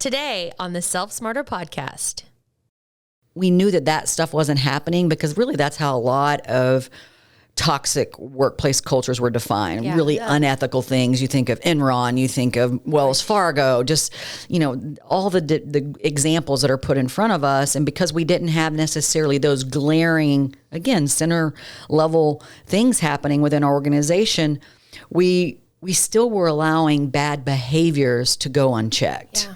Today on the Self Smarter podcast. We knew that stuff wasn't happening because really that's how a lot of toxic workplace cultures were defined. Really unethical things. You think of Enron, you think of Wells Fargo, just, all the examples that are put in front of us. And because we didn't have necessarily those glaring, again, center level things happening within our organization, we still were allowing bad behaviors to go unchecked. Yeah.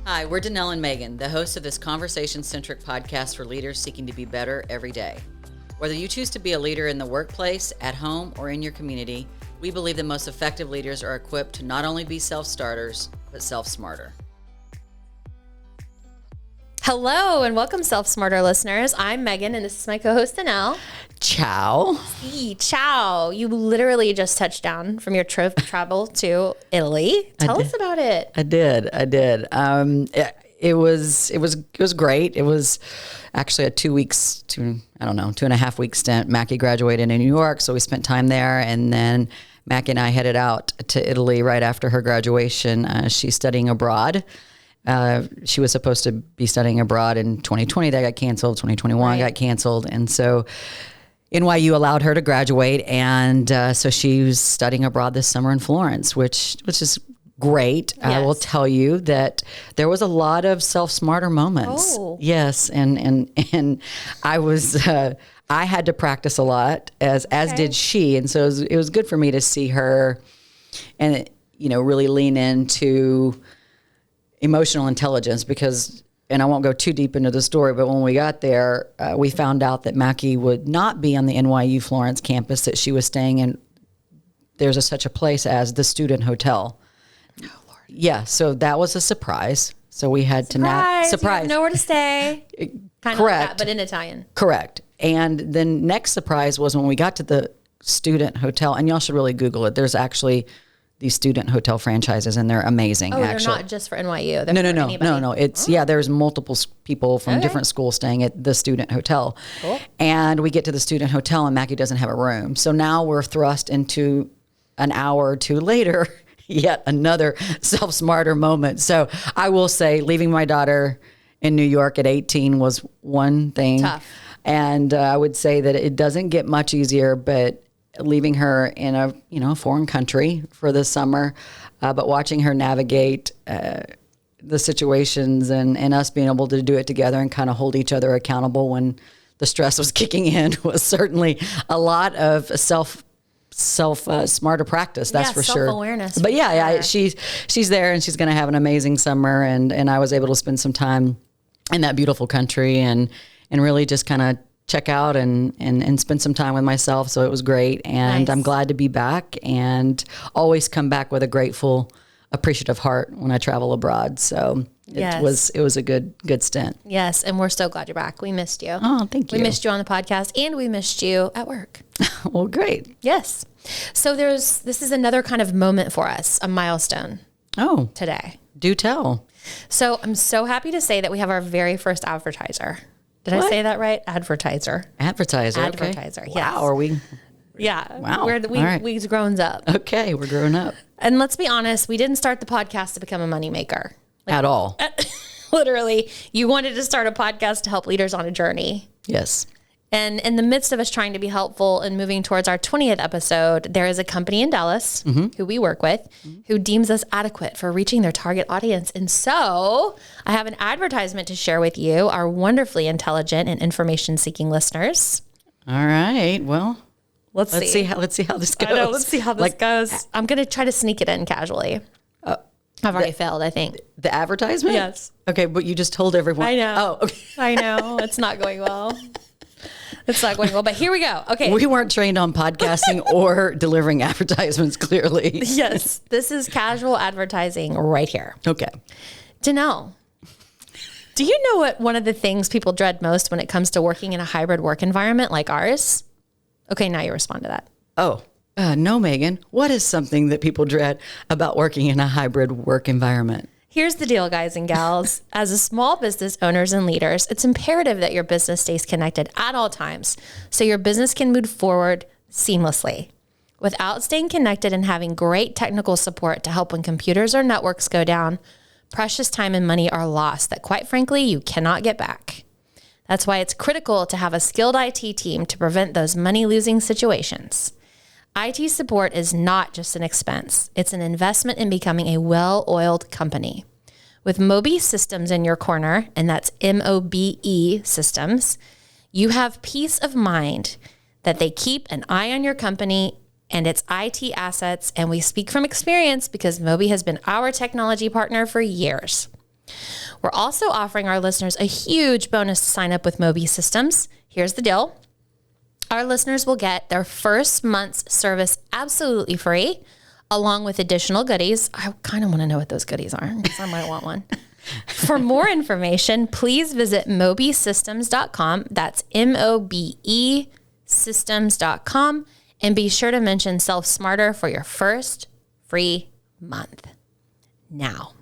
Hi, we're Danelle and Megan, the hosts of this conversation-centric podcast for leaders seeking to be better every day. Whether you choose to be a leader in the workplace, at home, or in your community, we believe the most effective leaders are equipped to not only be self-starters, but self-smarter. Hello and welcome, Self Smarter listeners. I'm Megan and this is my co-host Danelle. Ciao. Ciao. You literally just touched down from your travel to Italy. Tell us about it. I did. It was great. It was actually a 2.5 week stint. Mackie graduated in New York, so we spent time there, and then Mackie and I headed out to Italy right after her graduation. She's studying abroad. She was supposed to be studying abroad in 2020. That got canceled. 2021 got canceled. And so NYU allowed her to graduate. And so she was studying abroad this summer in Florence, which is great. Yes. I will tell you that there was a lot of self-smarter moments. Oh. Yes. And I was, I had to practice a lot as did she. And so it was good for me to see her and, really lean into emotional intelligence because, and I won't go too deep into the story, but when we got there, we found out that Mackie would not be on the NYU Florence campus that she was staying in. There's such a place as the student hotel. Oh, Lord. Yeah, so that was a surprise. So we had surprise. to You have nowhere to stay. Kind of like that, but in Italian. Correct. And then next surprise was when we got to the student hotel, and y'all should really Google it. There's actually these student hotel franchises, and they're amazing. Oh, actually. They're not just for NYU. They're No. It's there's multiple people from different schools staying at the student hotel. Cool. And we get to the student hotel, and Mackie doesn't have a room. So now we're thrust into an hour or two later, yet another self-smarter moment. So I will say, leaving my daughter in New York at 18 was one thing. Tough. And I would say that it doesn't get much easier, but leaving her in a foreign country for the summer, but watching her navigate the situations and us being able to do it together and kind of hold each other accountable when the stress was kicking in was certainly a lot of smarter practice. That's for sure. Self-awareness. But she's there and she's going to have an amazing summer, and I was able to spend some time in that beautiful country and really just kind of check out and spend some time with myself. So it was great. And nice. I'm glad to be back and always come back with a grateful, appreciative heart when I travel abroad. So it was a good stint. Yes. And we're so glad you're back. We missed you. Oh, thank you. We missed you on the podcast and we missed you at work. Well, great. Yes. So this is another kind of moment for us, a milestone. Oh, today. Do tell. So I'm so happy to say that we have our very first advertiser. Did I say that right? Advertiser. Advertiser. Yes. Wow. Are we? Yeah. Wow. We've grown up. Okay. We're growing up. And let's be honest, we didn't start the podcast to become a moneymaker. At all. Literally, you wanted to start a podcast to help leaders on a journey. Yes. And in the midst of us trying to be helpful and moving towards our 20th episode, there is a company in Dallas who we work with who deems us adequate for reaching their target audience. And so I have an advertisement to share with you, our wonderfully intelligent and information-seeking listeners. All right. Well, let's see how this goes. I know, let's see how this goes. I'm going to try to sneak it in casually. I've already failed, I think. The advertisement? Yes. Okay, but you just told everyone. I know. Oh, okay. I know. It's not going well. It's not going well, but here we go. Okay. We weren't trained on podcasting or delivering advertisements, clearly. Yes. This is casual advertising right here. Okay. Danelle, do you know what one of the things people dread most when it comes to working in a hybrid work environment like ours? Okay, now you respond to that. Oh, no, Megan. What is something that people dread about working in a hybrid work environment? Here's the deal, guys and gals. As a small business owners and leaders, it's imperative that your business stays connected at all times so your business can move forward seamlessly. Without staying connected and having great technical support to help when computers or networks go down, precious time and money are lost that, quite frankly, you cannot get back. That's why it's critical to have a skilled IT team to prevent those money-losing situations. IT support is not just an expense. It's an investment in becoming a well-oiled company. With Mobi Systems in your corner, and that's MOBE Systems, you have peace of mind that they keep an eye on your company and its IT assets, and we speak from experience because Mobi has been our technology partner for years. We're also offering our listeners a huge bonus to sign up with Mobi Systems. Here's the deal. Our listeners will get their first month's service absolutely free, along with additional goodies. I kind of want to know what those goodies are because I might want one. For more information, please visit mobesystems.com. That's MOBE systems.com. And be sure to mention Self Smarter for your first free month. Now,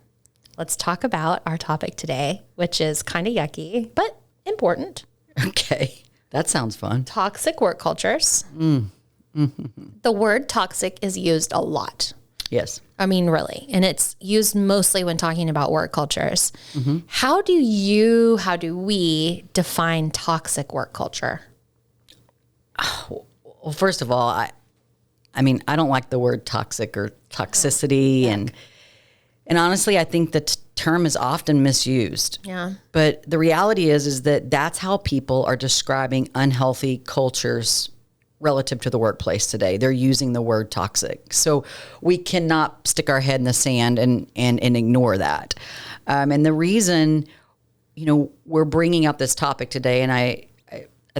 let's talk about our topic today, which is kind of yucky, but important. Okay. That sounds fun. Toxic work cultures. The word toxic is used a lot. Yes. I mean, really. And it's used mostly when talking about work cultures. How do we define toxic work culture? Well, first of all, I mean, I don't like the word toxic or toxicity. And honestly, I think the term is often misused. Yeah. But the reality is that that's how people are describing unhealthy cultures relative to the workplace today. They're using the word toxic. So we cannot stick our head in the sand and ignore that. And the reason, we're bringing up this topic today, and I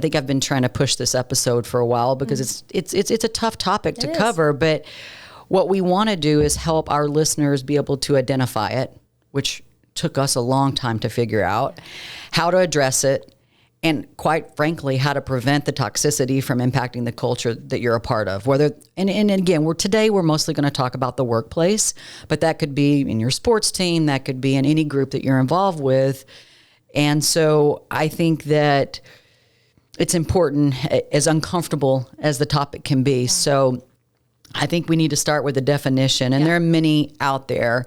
think I've been trying to push this episode for a while because it's a tough topic to cover, but what we want to do is help our listeners be able to identify it, which took us a long time to figure out, how to address it, and quite frankly, how to prevent the toxicity from impacting the culture that you're a part of. And again, we're mostly going to talk about the workplace, but that could be in your sports team, that could be in any group that you're involved with. And so I think that it's important, as uncomfortable as the topic can be. Yeah. So I think we need to start with a definition, and there are many out there.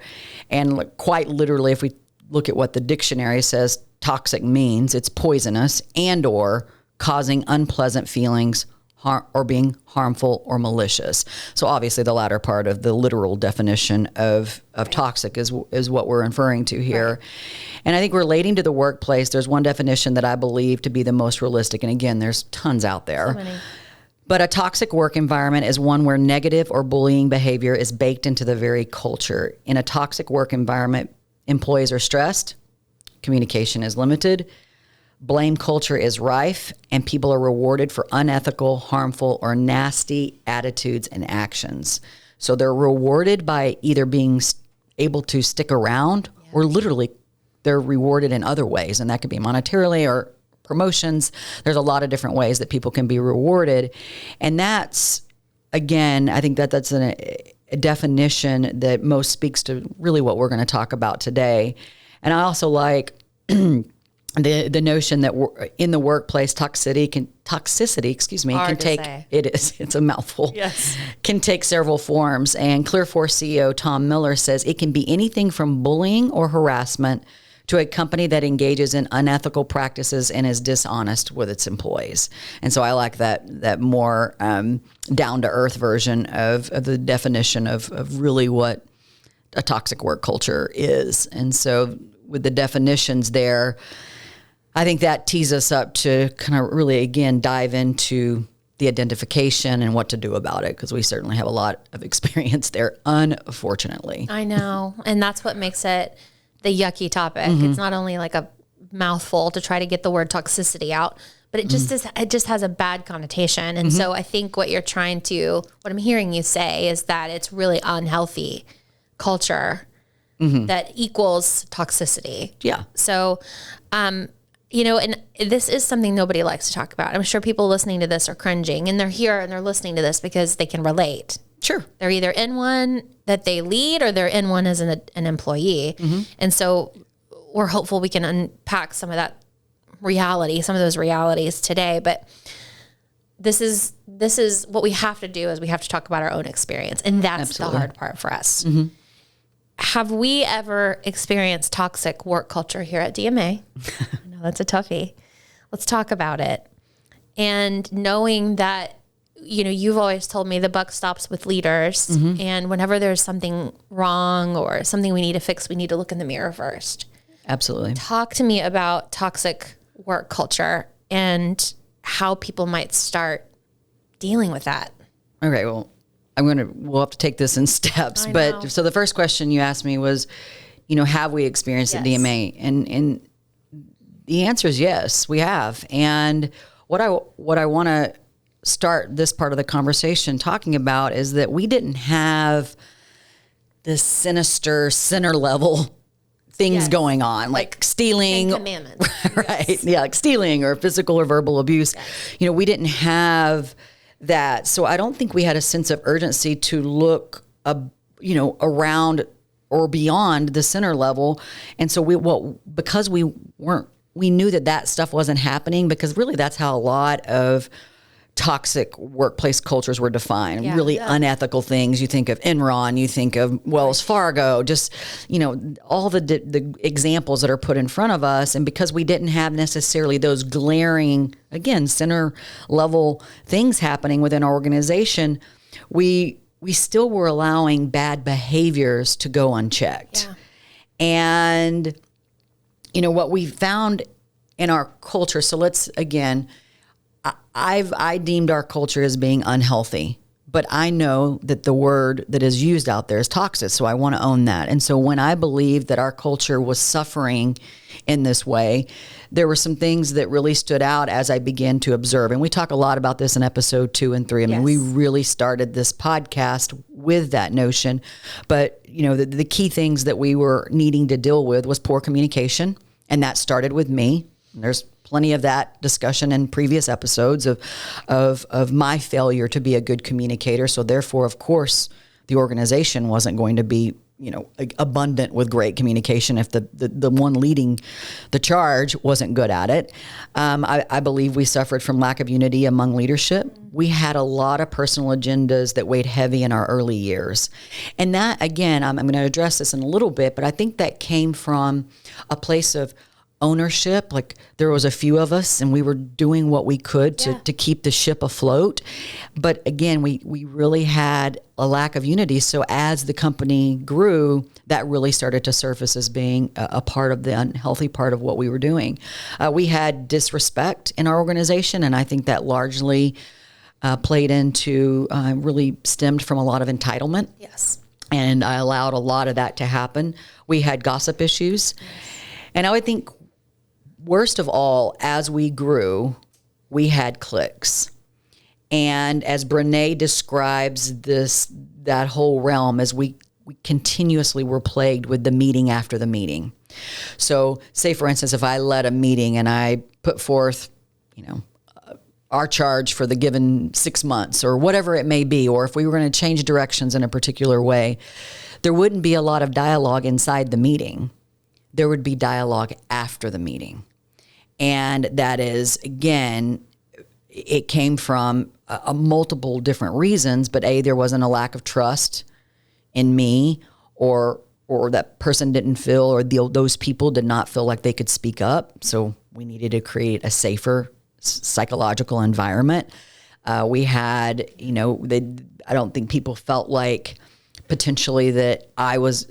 And quite literally, if we look at what the dictionary says, toxic means it's poisonous and or causing unpleasant feelings, or being harmful or malicious. So obviously the latter part of the literal definition of toxic is what we're referring to here. Right. And I think relating to the workplace, there's one definition that I believe to be the most realistic. And again, there's tons out there. So many. But a toxic work environment is one where negative or bullying behavior is baked into the very culture. In a toxic work environment, employees are stressed, communication is limited, blame culture is rife, and people are rewarded for unethical, harmful, or nasty attitudes and actions. So they're rewarded by either being able to stick around, or literally they're rewarded in other ways. And that could be monetarily or promotions. There's a lot of different ways that people can be rewarded. And that's, again, I think that's a definition that most speaks to really what we're going to talk about today. And I also like the notion that in the workplace, toxicity can take, it's a mouthful. Yes. Can take several forms. And ClearForce CEO Tom Miller says it can be anything from bullying or harassment to a company that engages in unethical practices and is dishonest with its employees. And so I like that more down to earth version of the definition of really what a toxic work culture is. And so with the definitions there, I think that tees us up to kind of really, again, dive into the identification and what to do about it, because we certainly have a lot of experience there, unfortunately. I know. And that's what makes it the yucky topic. Mm-hmm. It's not only like a mouthful to try to get the word toxicity out, but it just it just has a bad connotation. And so I think what I'm hearing you say is that it's really unhealthy culture that equals toxicity. Yeah. So, and this is something nobody likes to talk about. I'm sure people listening to this are cringing, and they're here and they're listening to this because they can relate. Sure. They're either in one that they lead or they're in one as an employee. Mm-hmm. And so we're hopeful we can unpack some of that reality, some of those realities today. But this is what we have to do is we have to talk about our own experience. And that's the hard part for us. Mm-hmm. Have we ever experienced toxic work culture here at DMA? I know that's a toughie. Let's talk about it. And knowing that, you've always told me the buck stops with leaders. Mm-hmm. And whenever there's something wrong or something we need to fix, we need to look in the mirror first. Absolutely. Talk to me about toxic work culture and how people might start dealing with that. Okay, well, we'll have to take this in steps. But so the first question you asked me was, have we experienced at DMA? And the answer is yes, we have. And what I want to start this part of the conversation talking about is that we didn't have this sinister center level things going on, like stealing, commandments. Right? Yes. Yeah, like stealing or physical or verbal abuse. Yes. We didn't have that. So I don't think we had a sense of urgency to look, around or beyond the center level. And so because we knew that stuff wasn't happening, because really that's how a lot of toxic workplace cultures were defined. Really unethical things. You think of Enron, you think of Wells Fargo, just, all the examples that are put in front of us. And because we didn't have necessarily those glaring, again, center level things happening within our organization, we still were allowing bad behaviors to go unchecked. Yeah. And, what we found in our culture, so let's, again, I deemed our culture as being unhealthy, but I know that the word that is used out there is toxic. So I want to own that. And so when I believed that our culture was suffering in this way, there were some things that really stood out as I began to observe. And we talk a lot about this in episode 2 and 3. I mean, we really started this podcast with that notion, but the key things that we were needing to deal with was poor communication. And that started with me. And there's plenty of that discussion in previous episodes of my failure to be a good communicator. So therefore, of course, the organization wasn't going to be, abundant with great communication if the one leading the charge wasn't good at it. I believe we suffered from lack of unity among leadership. We had a lot of personal agendas that weighed heavy in our early years. And that, again, I'm going to address this in a little bit, but I think that came from a place of ownership. Like there was a few of us and we were doing what we could to keep the ship afloat. But again, we really had a lack of unity. So as the company grew, that really started to surface as being a part of the unhealthy part of what we were doing. We had disrespect in our organization. And I think that largely played into, really stemmed from a lot of entitlement. Yes. And I allowed a lot of that to happen. We had gossip issues. Yes. And I would think, worst of all, as we grew, we had cliques. And as Brené describes that whole realm, as we continuously were plagued with the meeting after the meeting. So say, for instance, if I led a meeting and I put forth, our charge for the given 6 months or whatever it may be, or if we were going to change directions in a particular way, there wouldn't be a lot of dialogue inside the meeting. There would be dialogue after the meeting. And that is, again, it came from a multiple different reasons, but there wasn't a lack of trust in me, or that person didn't feel, or those people did not feel like they could speak up. So we needed to create a safer psychological environment. We had, I don't think people felt like potentially that I was,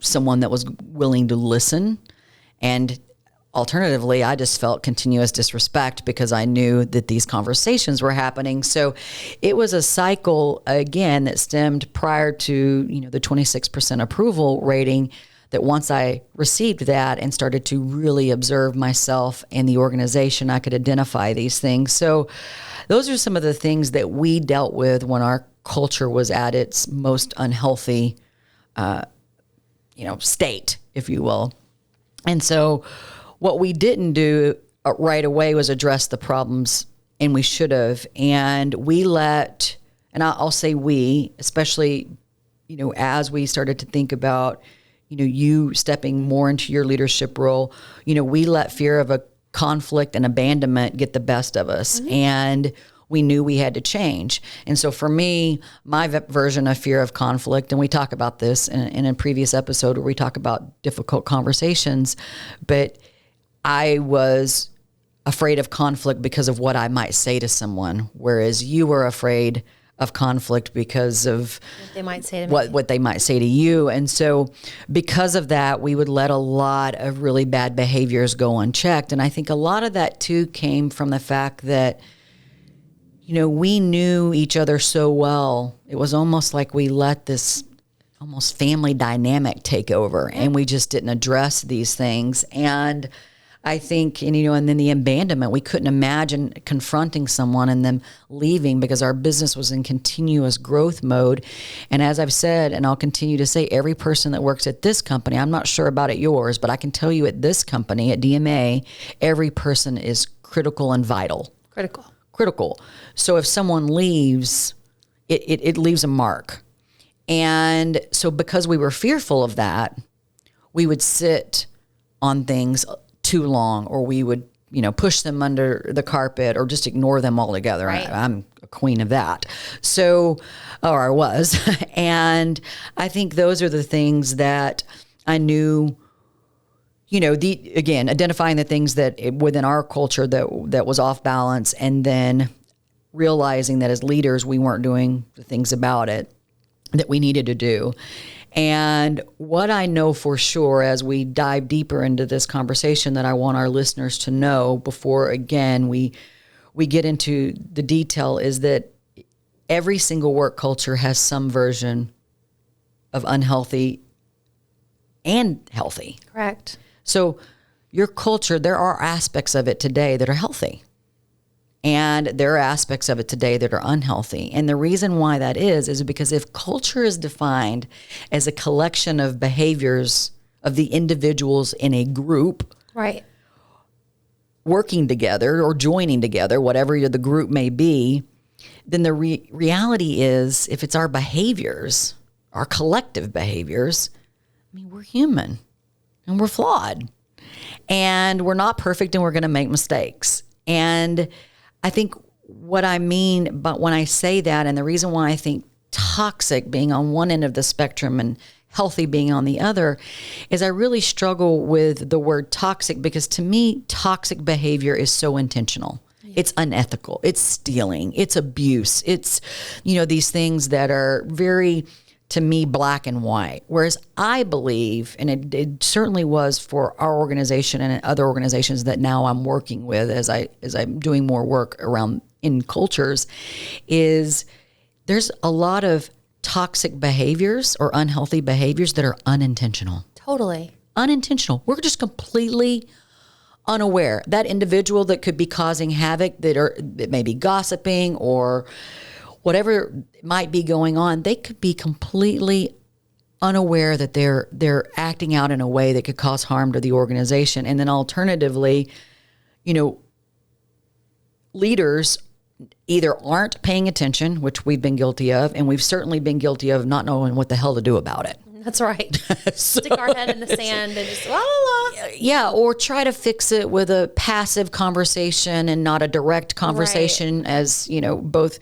someone that was willing to listen. And alternatively, I just felt continuous disrespect because I knew that these conversations were happening. So it was a cycle, again, that stemmed prior to, the 26% approval rating, that once I received that and started to really observe myself and the organization, I could identify these things. So those are some of the things that we dealt with when our culture was at its most unhealthy, state, if you will. And so what we didn't do right away was address the problems, and we should have. And we let, and I'll say we, especially, as we started to think about, you stepping more into your leadership role, we let fear of a conflict and abandonment get the best of us. Mm-hmm. And we knew we had to change. And so for me, my version of fear of conflict, and we talk about this in a previous episode where we talk about difficult conversations, but I was afraid of conflict because of what I might say to someone, whereas you were afraid of conflict because of what they might say to me. What they might say to you. And so because of that, we would let a lot of really bad behaviors go unchecked. And I think a lot of that too came from the fact that, we knew each other so well. It was almost like we let this almost family dynamic take over, and we just didn't address these things. And I think, and then the abandonment, we couldn't imagine confronting someone and them leaving because our business was in continuous growth mode. And as I've said, and I'll continue to say, every person that works at this company, I'm not sure about at yours, but I can tell you at this company, at DMA, every person is critical and vital. Critical. So if someone leaves, it leaves a mark. And so because we were fearful of that, we would sit on things too long, or we would, push them under the carpet or just ignore them altogether. Right. I'm a queen of that. So, or I was. And I think those are the things that I knew, again, identifying the things that within our culture that was off balance, and then realizing that as leaders, we weren't doing the things about it that we needed to do. And what I know for sure as we dive deeper into this conversation that I want our listeners to know before, again, we get into the detail, is that every single work culture has some version of unhealthy and healthy. Correct. So your culture, there are aspects of it today that are healthy. And there are aspects of it today that are unhealthy. And the reason why that is because if culture is defined as a collection of behaviors of the individuals in a group, right, working together or joining together, whatever the group may be, then the reality is, if it's our behaviors, our collective behaviors, we're human and we're flawed and we're not perfect and we're going to make mistakes. And I think what I mean, but when I say that, and the reason why I think toxic being on one end of the spectrum and healthy being on the other, is I really struggle with the word toxic, because to me, toxic behavior is so intentional. Yeah. It's unethical. It's stealing. It's abuse. It's, these things that are very, to me, black and white. Whereas I believe, and it certainly was for our organization and other organizations that now I'm working with as I'm doing more work around in cultures, is there's a lot of toxic behaviors or unhealthy behaviors that are unintentional. Totally. Unintentional. We're just completely unaware. That individual that could be causing havoc, that may be gossiping or whatever might be going on, they could be completely unaware that they're acting out in a way that could cause harm to the organization. And then alternatively, leaders either aren't paying attention, which we've been guilty of, and we've certainly been guilty of not knowing what the hell to do about it. That's right. Stick our head in the sand and just la la la. Yeah, or try to fix it with a passive conversation and not a direct conversation, right. As both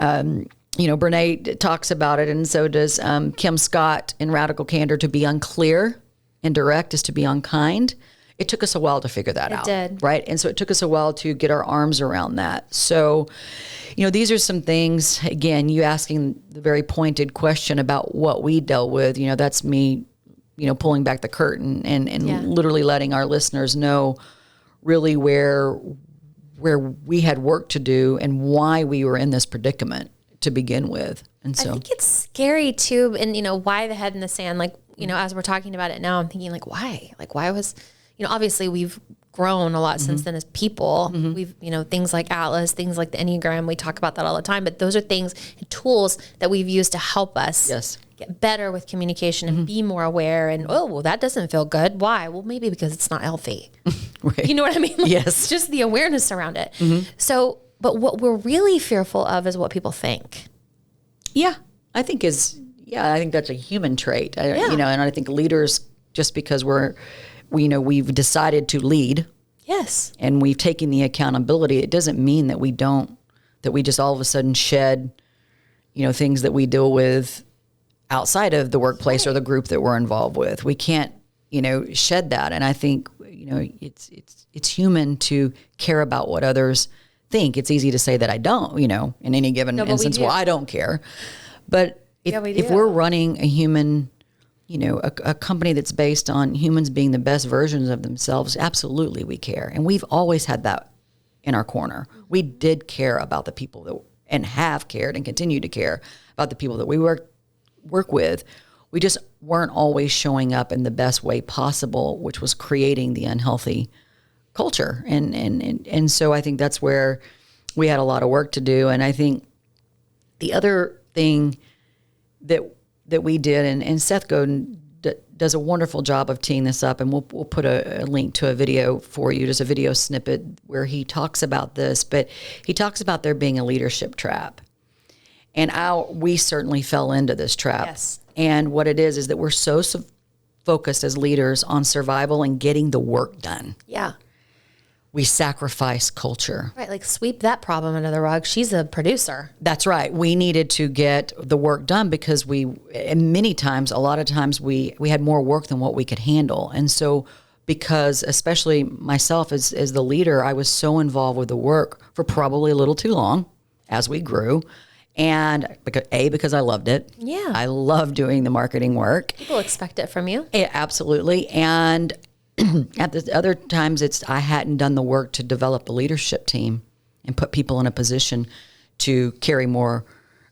Brene talks about it, and so does Kim Scott in Radical Candor. To be unclear and direct is to be unkind. It took us a while to figure that out. It did. Right? And so it took us a while to get our arms around that. So, these are some things, again, you asking the very pointed question about what we dealt with, that's me, pulling back the curtain and literally letting our listeners know really where we had work to do and why we were in this predicament to begin with. And so I think it's scary too. And, why the head in the sand, as we're talking about it now, I'm thinking why? Why was, obviously we've grown a lot since then as people. Mm-hmm. We've, things like Atlas, things like the Enneagram, we talk about that all the time, but those are things and tools that we've used to help us get better with communication and be more aware. And, that doesn't feel good. Why? Well, maybe because it's not healthy. Right. You know what I mean? Yes. Just the awareness around it. Mm-hmm. So, but what we're really fearful of is what people think. Yeah. I think that's a human trait. And I think leaders, just because we've decided to lead. Yes. And we've taken the accountability, it doesn't mean that that we just all of a sudden shed, things that we deal with outside of the workplace or the group that we're involved with. We can't, shed that. And I think, it's human to care about what others think. It's easy to say that I don't, in any given instance. Well, I don't care. But if we're running a human, a company that's based on humans being the best versions of themselves, absolutely we care. And we've always had that in our corner. We did care about the people that, and have cared and continue to care about the people that we work with. We just weren't always showing up in the best way possible, which was creating the unhealthy culture. And so I think that's where we had a lot of work to do. And I think the other thing that we did, and Seth Godin does a wonderful job of teeing this up, and we'll put a link to a video for you, just a video snippet where he talks about this, but he talks about there being a leadership trap. And we certainly fell into this trap. Yes. And what it is that we're so focused as leaders on survival and getting the work done. Yeah. We sacrifice culture. Right, like sweep that problem under the rug. She's a producer. That's right. We needed to get the work done because a lot of times we had more work than what we could handle. And so because especially myself as the leader, I was so involved with the work for probably a little too long as we grew. And because I loved it. Yeah. I love doing the marketing work. People expect it from you. Yeah, absolutely. And at the other times, I hadn't done the work to develop the leadership team and put people in a position to carry more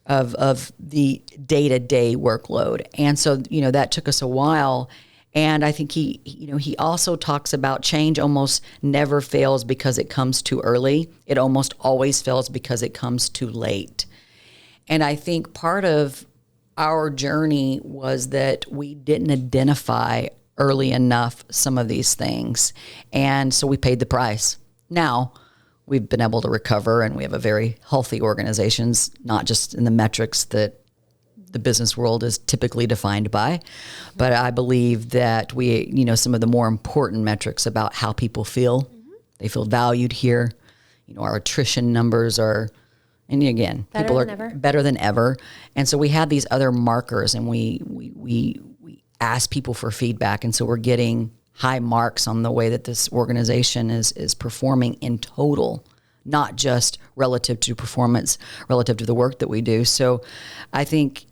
of the day-to-day workload. And so, that took us a while. And I think he also talks about change almost never fails because it comes too early. It almost always fails because it comes too late. And I think part of our journey was that we didn't identify early enough some of these things. And so we paid the price. Now we've been able to recover, and we have a very healthy organizations, not just in the metrics that the business world is typically defined by, but I believe that we, some of the more important metrics about how people feel, they feel valued here. Our attrition numbers are, and again, people are better than ever. And so we had these other markers, and we ask people for feedback. And so we're getting high marks on the way that this organization is performing in total, not just relative to performance, relative to the work that we do. So I think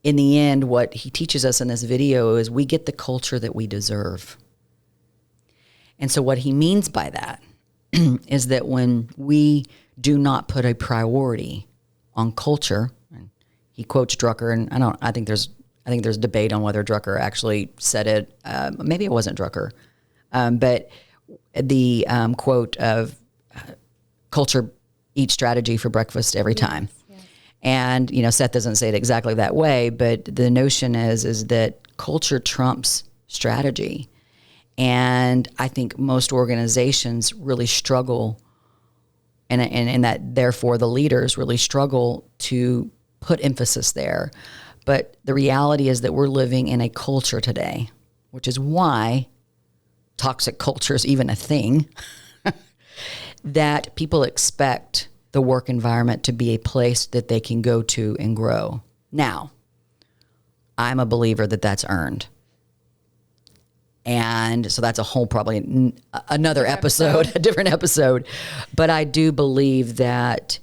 in the end, what he teaches us in this video is we get the culture that we deserve. And so what he means by that is that when we do not put a priority on culture, and he quotes Drucker, and I think there's debate on whether Drucker actually said it. Maybe it wasn't Drucker, but the quote of culture eats strategy for breakfast every time. Yes. And Seth doesn't say it exactly that way, but the notion is that culture trumps strategy. And I think most organizations really struggle, and that therefore the leaders really struggle to put emphasis there. But the reality is that we're living in a culture today, which is why toxic culture is even a thing, that people expect the work environment to be a place that they can go to and grow. Now, I'm a believer that that's earned. And so that's a whole probably another episode, a different episode. But I do believe that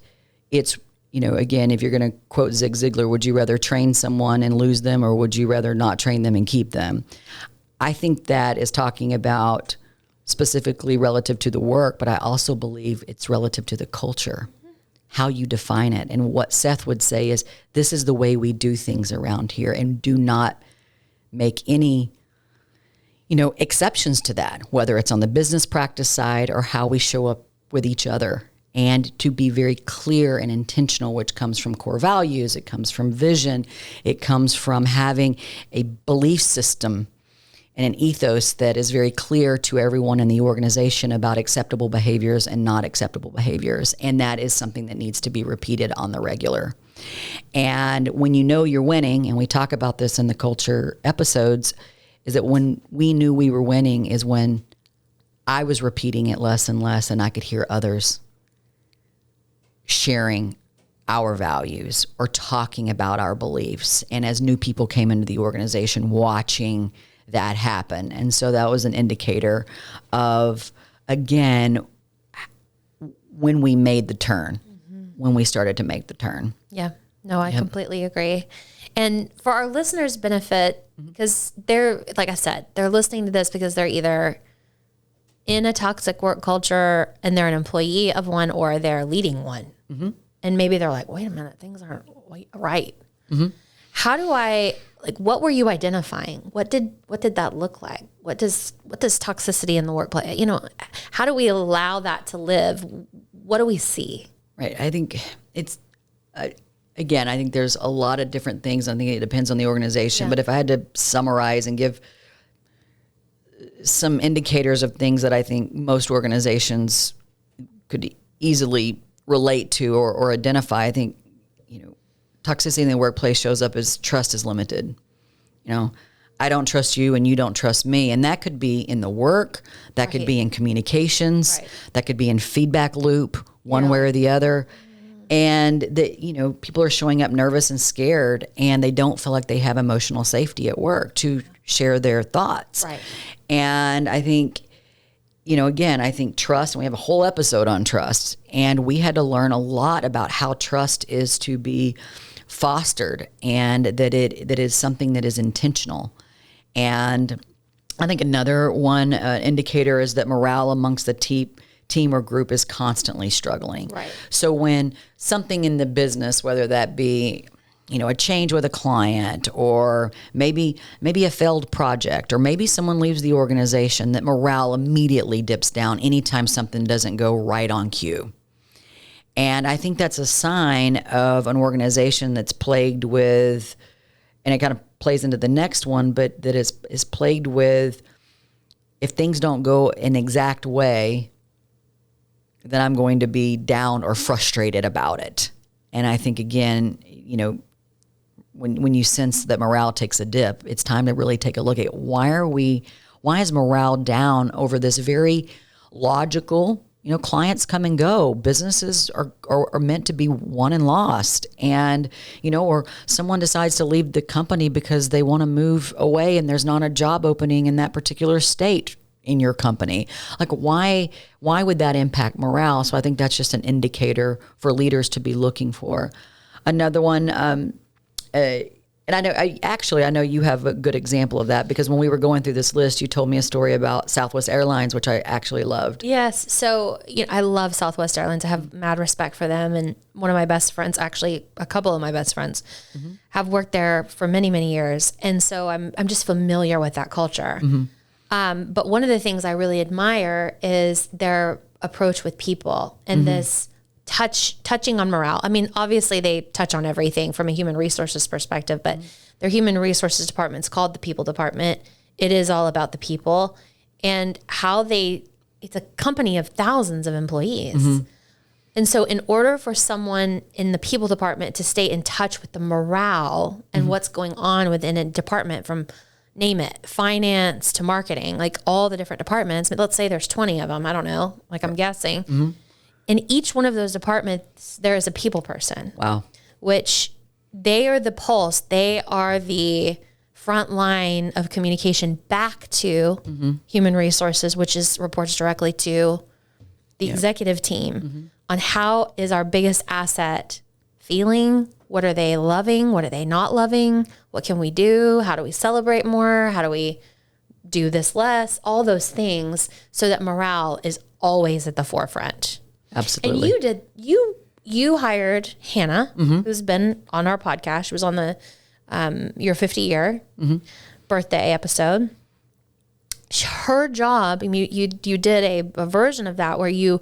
it's, again, if you're going to quote Zig Ziglar, would you rather train someone and lose them, or would you rather not train them and keep them? I think that is talking about specifically relative to the work, but I also believe it's relative to the culture, how you define it. And what Seth would say is, this is the way we do things around here, and do not make any exceptions to that, whether it's on the business practice side or how we show up with each other. And to be very clear and intentional, which comes from core values, it comes from vision, it comes from having a belief system and an ethos that is very clear to everyone in the organization about acceptable behaviors and not acceptable behaviors. And that is something that needs to be repeated on the regular. And when you're winning, and we talk about this in the culture episodes, is that when we knew we were winning is when I was repeating it less and less, and I could hear others sharing our values or talking about our beliefs. And as new people came into the organization, watching that happen. And so that was an indicator of, again, when we made the turn, when we started to make the turn. Yeah. No, I completely agree. And for our listeners' benefit, because they're, like I said, they're listening to this because they're either in a toxic work culture and they're an employee of one, or they're leading one. And maybe they're like, wait a minute, things aren't right. How do I, like, what were you identifying? What did that look like? What does toxicity in the workplace, how do we allow that to live? What do we see? Right. I think it's, again, I think there's a lot of different things. I think it depends on the organization. But if I had to summarize and give some indicators of things that I think most organizations could easily relate to or identify, I think, toxicity in the workplace shows up as trust is limited. I don't trust you and you don't trust me. And that could be in the work, that could be in communications, that could be in feedback loop, one way or the other. And that, people are showing up nervous and scared, and they don't feel like they have emotional safety at work to share their thoughts. Right. And I think, again, I think trust, and we have a whole episode on trust, and we had to learn a lot about how trust is to be fostered, and that it is something that is intentional. And I think another one indicator is that morale amongst the team or group is constantly struggling. Right. So when something in the business, whether that be, a change with a client, or maybe a failed project, or maybe someone leaves the organization, that morale immediately dips down anytime something doesn't go right on cue. And I think that's a sign of an organization that's plagued with, and it kind of plays into the next one, but that is plagued with, if things don't go an exact way, then I'm going to be down or frustrated about it. And I think, again, when you sense that morale takes a dip, it's time to really take a look at why is morale down over this very logical, clients come and go, businesses are meant to be won and lost. And, or someone decides to leave the company because they want to move away and there's not a job opening in that particular state in your company. Like, why would that impact morale? So I think that's just an indicator for leaders to be looking for. Another one, and I know you have a good example of that, because when we were going through this list, you told me a story about Southwest Airlines, which I actually loved. Yes. So, I love Southwest Airlines. I have mad respect for them. And one of my best friends, actually a couple of my best friends, have worked there for many, many years. And so I'm just familiar with that culture. But one of the things I really admire is their approach with people and this touching on morale. I mean, obviously they touch on everything from a human resources perspective, but their human resources department is called the people department. It is all about the people and how it's a company of thousands of employees. And so in order for someone in the people department to stay in touch with the morale and what's going on within a department, from name it, finance to marketing, like all the different departments, but let's say there's 20 of them, I don't know, like I'm guessing. In each one of those departments, there is a people person. Wow. Which they are the pulse. They are the front line of communication back to human resources, which reports directly to the executive team on how is our biggest asset feeling? What are they loving? What are they not loving? What can we do? How do we celebrate more? How do we do this less? All those things, so that morale is always at the forefront. Absolutely. And you hired Hannah, who's been on our podcast. She was on the your 50-year birthday episode. Her job, I mean, you did a version of that where you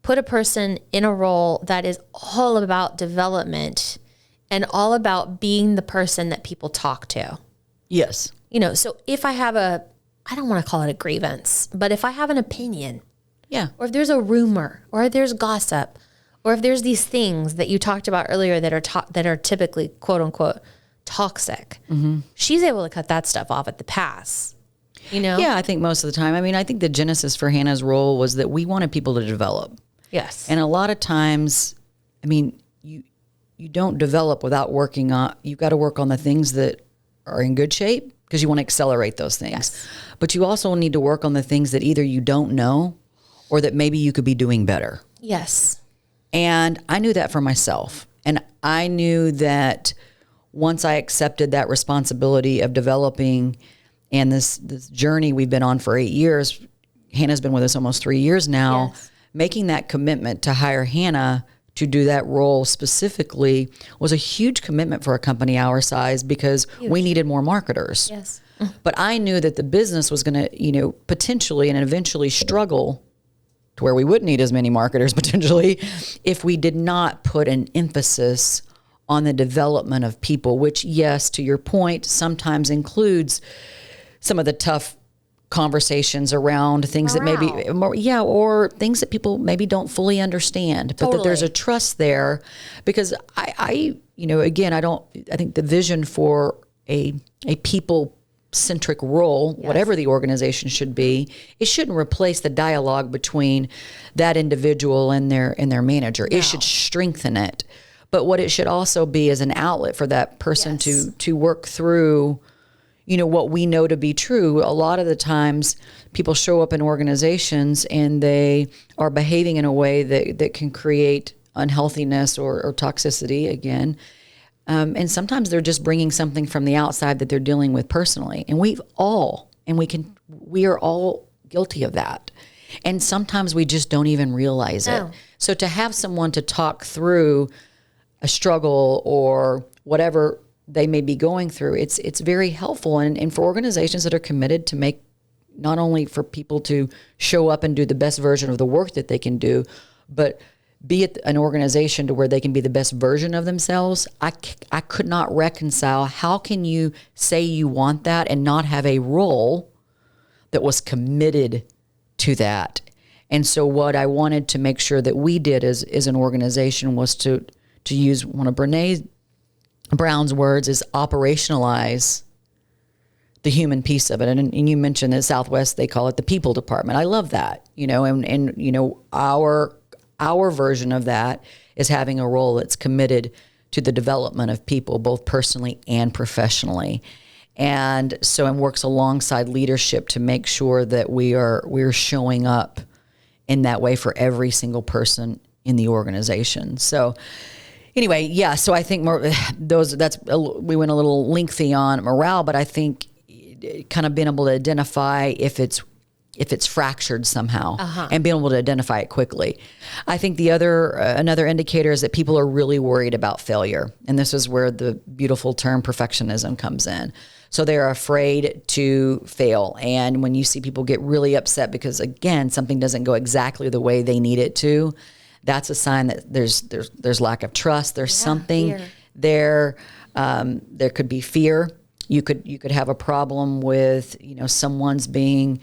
put a person in a role that is all about development and all about being the person that people talk to. Yes. So if I have I don't want to call it a grievance, but if I have an opinion, or if there's a rumor, or if there's gossip, or if there's these things that you talked about earlier that are typically quote unquote toxic, she's able to cut that stuff off at the pass. Yeah, I think most of the time. I mean, I think the genesis for Hannah's role was that we wanted people to develop. Yes. And a lot of times, I mean, you don't develop without working on, you've got to work on the things that are in good shape because you want to accelerate those things. Yes. But you also need to work on the things that either you don't know or that maybe you could be doing better. Yes. And I knew that for myself. And I knew that once I accepted that responsibility of developing, and this journey we've been on for 8 years, Hannah's been with us almost 3 years now, Yes. making that commitment to hire Hannah to do that role specifically was a huge commitment for a company our size because we needed more marketers. Yes. But I knew that the business was going to, potentially and eventually struggle to where we wouldn't need as many marketers potentially if we did not put an emphasis on the development of people, which, yes, to your point, sometimes includes some of the tough conversations around things that maybe, or things that people maybe don't fully understand, but that there's a trust there because I think the vision for a people-centric role, whatever the organization should be, it shouldn't replace the dialogue between that individual and their manager. No. It should strengthen it. But what it should also be is an outlet for that person to work through, what we know to be true. A lot of the times people show up in organizations and they are behaving in a way that can create unhealthiness or toxicity again. And sometimes they're just bringing something from the outside that they're dealing with personally. And we are all guilty of that. And sometimes we just don't even realize it. So to have someone to talk through a struggle or whatever they may be going through, it's very helpful. And for organizations that are committed to make, not only for people to show up and do the best version of the work that they can do, but be it an organization to where they can be the best version of themselves. I could not reconcile, how can you say you want that and not have a role that was committed to that? And so what I wanted to make sure that we did as an organization was to use one of Brene Brown's words, is operationalize the human piece of it. And you mentioned at Southwest, they call it the people department. I love that, our version of that is having a role that's committed to the development of people, both personally and professionally. And so it works alongside leadership to make sure that we're showing up in that way for every single person in the organization. So anyway, so I think we went a little lengthy on morale, but I think kind of being able to identify if it's fractured somehow and being able to identify it quickly. I think another indicator is that people are really worried about failure. And this is where the beautiful term perfectionism comes in. So they're afraid to fail. And when you see people get really upset because, again, something doesn't go exactly the way they need it to, that's a sign that there's lack of trust. There's something fear. There. There could be fear. You could have a problem with someone's being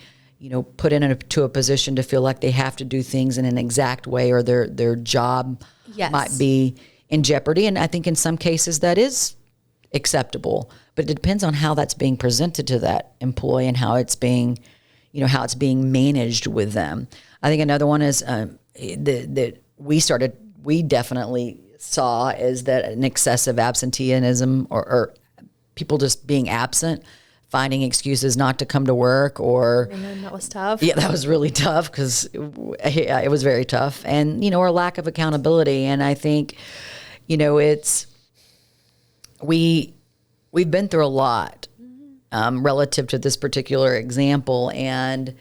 put into a position to feel like they have to do things in an exact way, or their job might be in jeopardy. And I think in some cases that is acceptable, but it depends on how that's being presented to that employee and how it's being managed with them. I think another one is that we definitely saw is that an excessive absenteeism or people just being absent, finding excuses not to come to work, or that was tough. Yeah, that was really tough because it was very tough, and or lack of accountability. And I think we've been through a lot relative to this particular example, and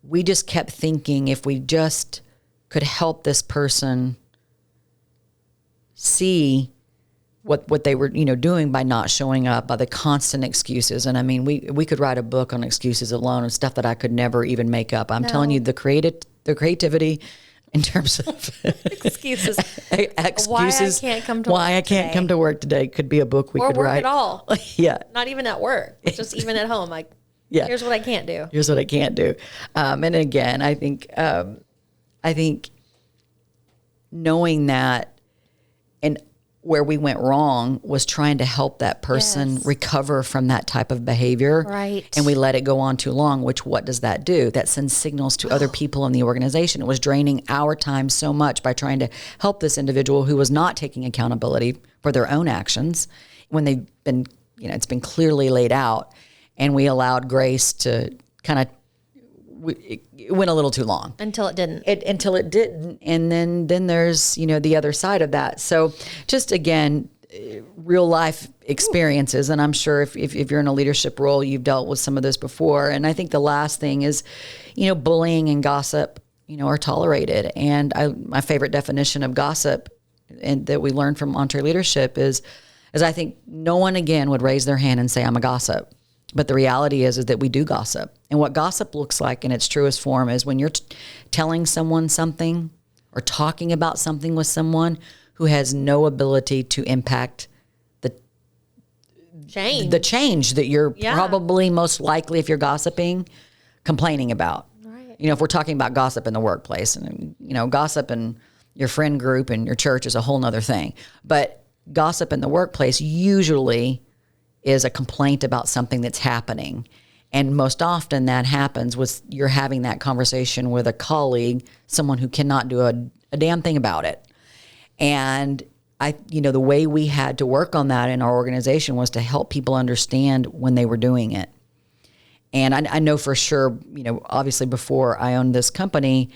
we just kept thinking if we just could help this person see what they were doing by not showing up, by the constant excuses. And I mean, we could write a book on excuses alone and stuff that I could never even make up. I'm telling you, the creativity in terms of excuses. Why I can't come to work today could be a book we could write. Or work at all. Yeah. Not even at work, just even at home. Like, here's what I can't do. Here's what I can't do. And again, I think knowing that, and where we went wrong was trying to help that person recover from that type of behavior. Right. And we let it go on too long, which what does that do? That sends signals to other people in the organization. It was draining our time so much by trying to help this individual who was not taking accountability for their own actions when they've been, it's been clearly laid out. And we allowed grace to kind of, it went a little too long. Until it didn't. Until it didn't. And then there's, the other side of that. So just again, real life experiences. And I'm sure if you're in a leadership role, you've dealt with some of this before. And I think the last thing is, bullying and gossip, are tolerated. And my favorite definition of gossip and that we learned from EntreLeadership is I think no one again would raise their hand and say, I'm a gossip. But the reality is that we do gossip. And what gossip looks like in its truest form is when you're telling someone something or talking about something with someone who has no ability to impact the change that you're probably most likely, if you're gossiping, complaining about. Right. If we're talking about gossip in the workplace, and gossip in your friend group and your church is a whole nother thing. But gossip in the workplace usually is a complaint about something that's happening. And most often that happens with you're having that conversation with a colleague, someone who cannot do a damn thing about it. And the way we had to work on that in our organization was to help people understand when they were doing it. And I know for sure, obviously before I owned this company,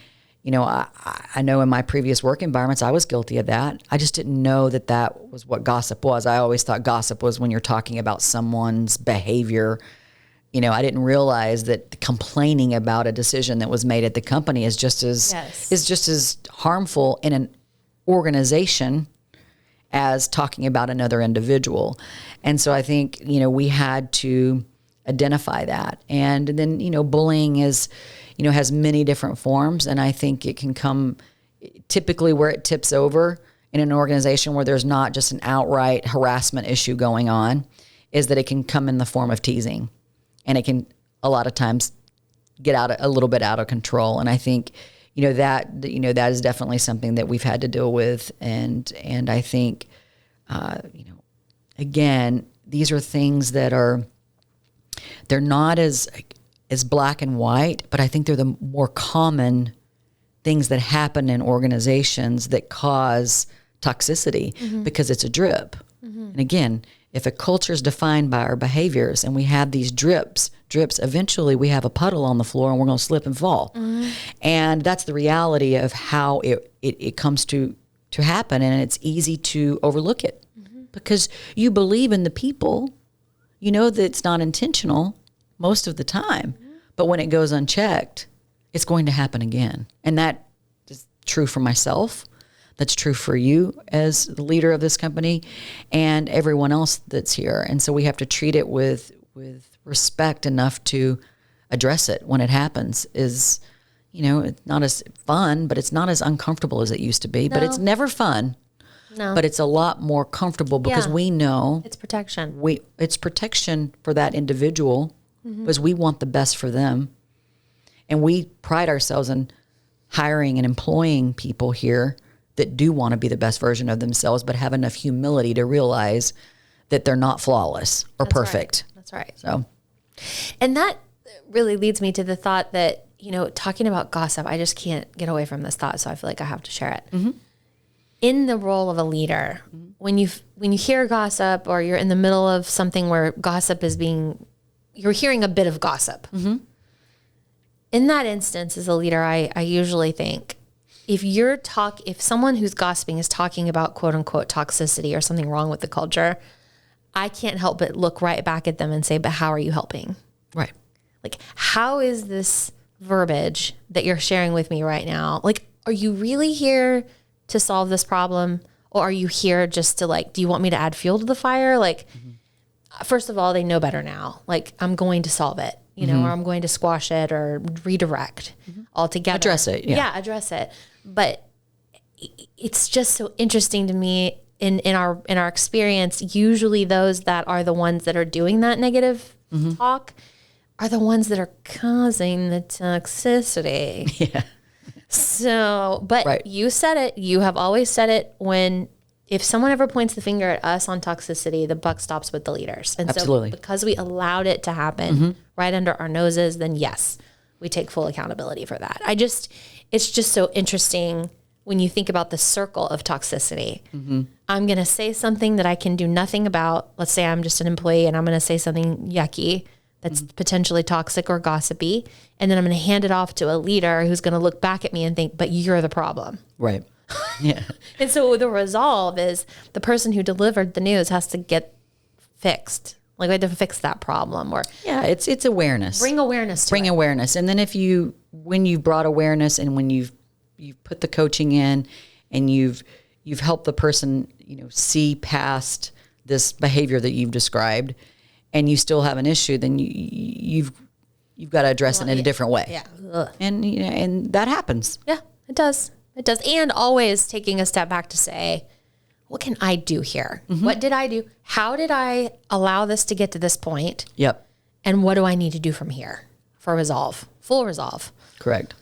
I know in my previous work environments, I was guilty of that. I just didn't know that was what gossip was. I always thought gossip was when you're talking about someone's behavior. I didn't realize that complaining about a decision that was made at the company is just as harmful in an organization as talking about another individual. And so I think, we had to identify that. And then, bullying is, has many different forms. And I think it can come typically where it tips over in an organization where there's not just an outright harassment issue going on, is that it can come in the form of teasing. And it can a lot of times get a little bit out of control. And I think, that is definitely something that we've had to deal with. And I think, again, these are things that they're not as black and white, but I think they're the more common things that happen in organizations that cause toxicity because it's a drip. And again, if a culture is defined by our behaviors and we have these drips, eventually we have a puddle on the floor and we're going to slip and fall. And that's the reality of how it comes to happen. And it's easy to overlook it because you believe in the people, that it's not intentional most of the time, but when it goes unchecked, it's going to happen again. And that is true for myself. That's true for you as the leader of this company and everyone else that's here. And so we have to treat it with respect enough to address it when it happens. It's not as fun, but it's not as uncomfortable as it used to be. No. But it's never fun. No. But it's a lot more comfortable because we know it's protection. It's protection for that individual because we want the best for them. And we pride ourselves in hiring and employing people here that do want to be the best version of themselves, but have enough humility to realize that they're not flawless or perfect. Right. That's right. So, and that really leads me to the thought that, talking about gossip, I just can't get away from this thought. So I feel like I have to share it. In the role of a leader, when you hear gossip or you're in the middle of something where gossip is you're hearing a bit of gossip. In that instance, as a leader, I usually think, if someone who's gossiping is talking about quote unquote toxicity or something wrong with the culture, I can't help but look right back at them and say, but how are you helping? Right. Like, how is this verbiage that you're sharing with me right now? Like, are you really here to solve this problem? Or are you here just to do you want me to add fuel to the fire? Like, first of all, they know better now. Like, I'm going to solve it, or I'm going to squash it or redirect altogether. Address it. Yeah, address it. But it's just so interesting to me in our experience. Usually those that are the ones that are doing that negative talk are the ones that are causing the toxicity. Yeah. So, but you said it, you have always said it, when if someone ever points the finger at us on toxicity, the buck stops with the leaders. And Absolutely. so because we allowed it to happen right under our noses, then yes, we take full accountability for that. It's just so interesting when you think about the circle of toxicity. I'm going to say something that I can do nothing about. Let's say I'm just an employee and I'm going to say something yucky that's potentially toxic or gossipy. And then I'm going to hand it off to a leader who's going to look back at me and think, but you're the problem. Right. Yeah. And so the resolve is the person who delivered the news has to get fixed. Like we had to fix that problem, or it's awareness. Bring awareness to it. Awareness. And then when you've brought awareness and when you've put the coaching in and you've helped the person, see past this behavior that you've described, and you still have an issue, then you've got to address it in a different way. Yeah. Ugh. And that happens. Yeah, it does. It does. And always taking a step back to say, what can I do here? What did I do? How did I allow this to get to this point? Yep. And what do I need to do from here for full resolve? Correct.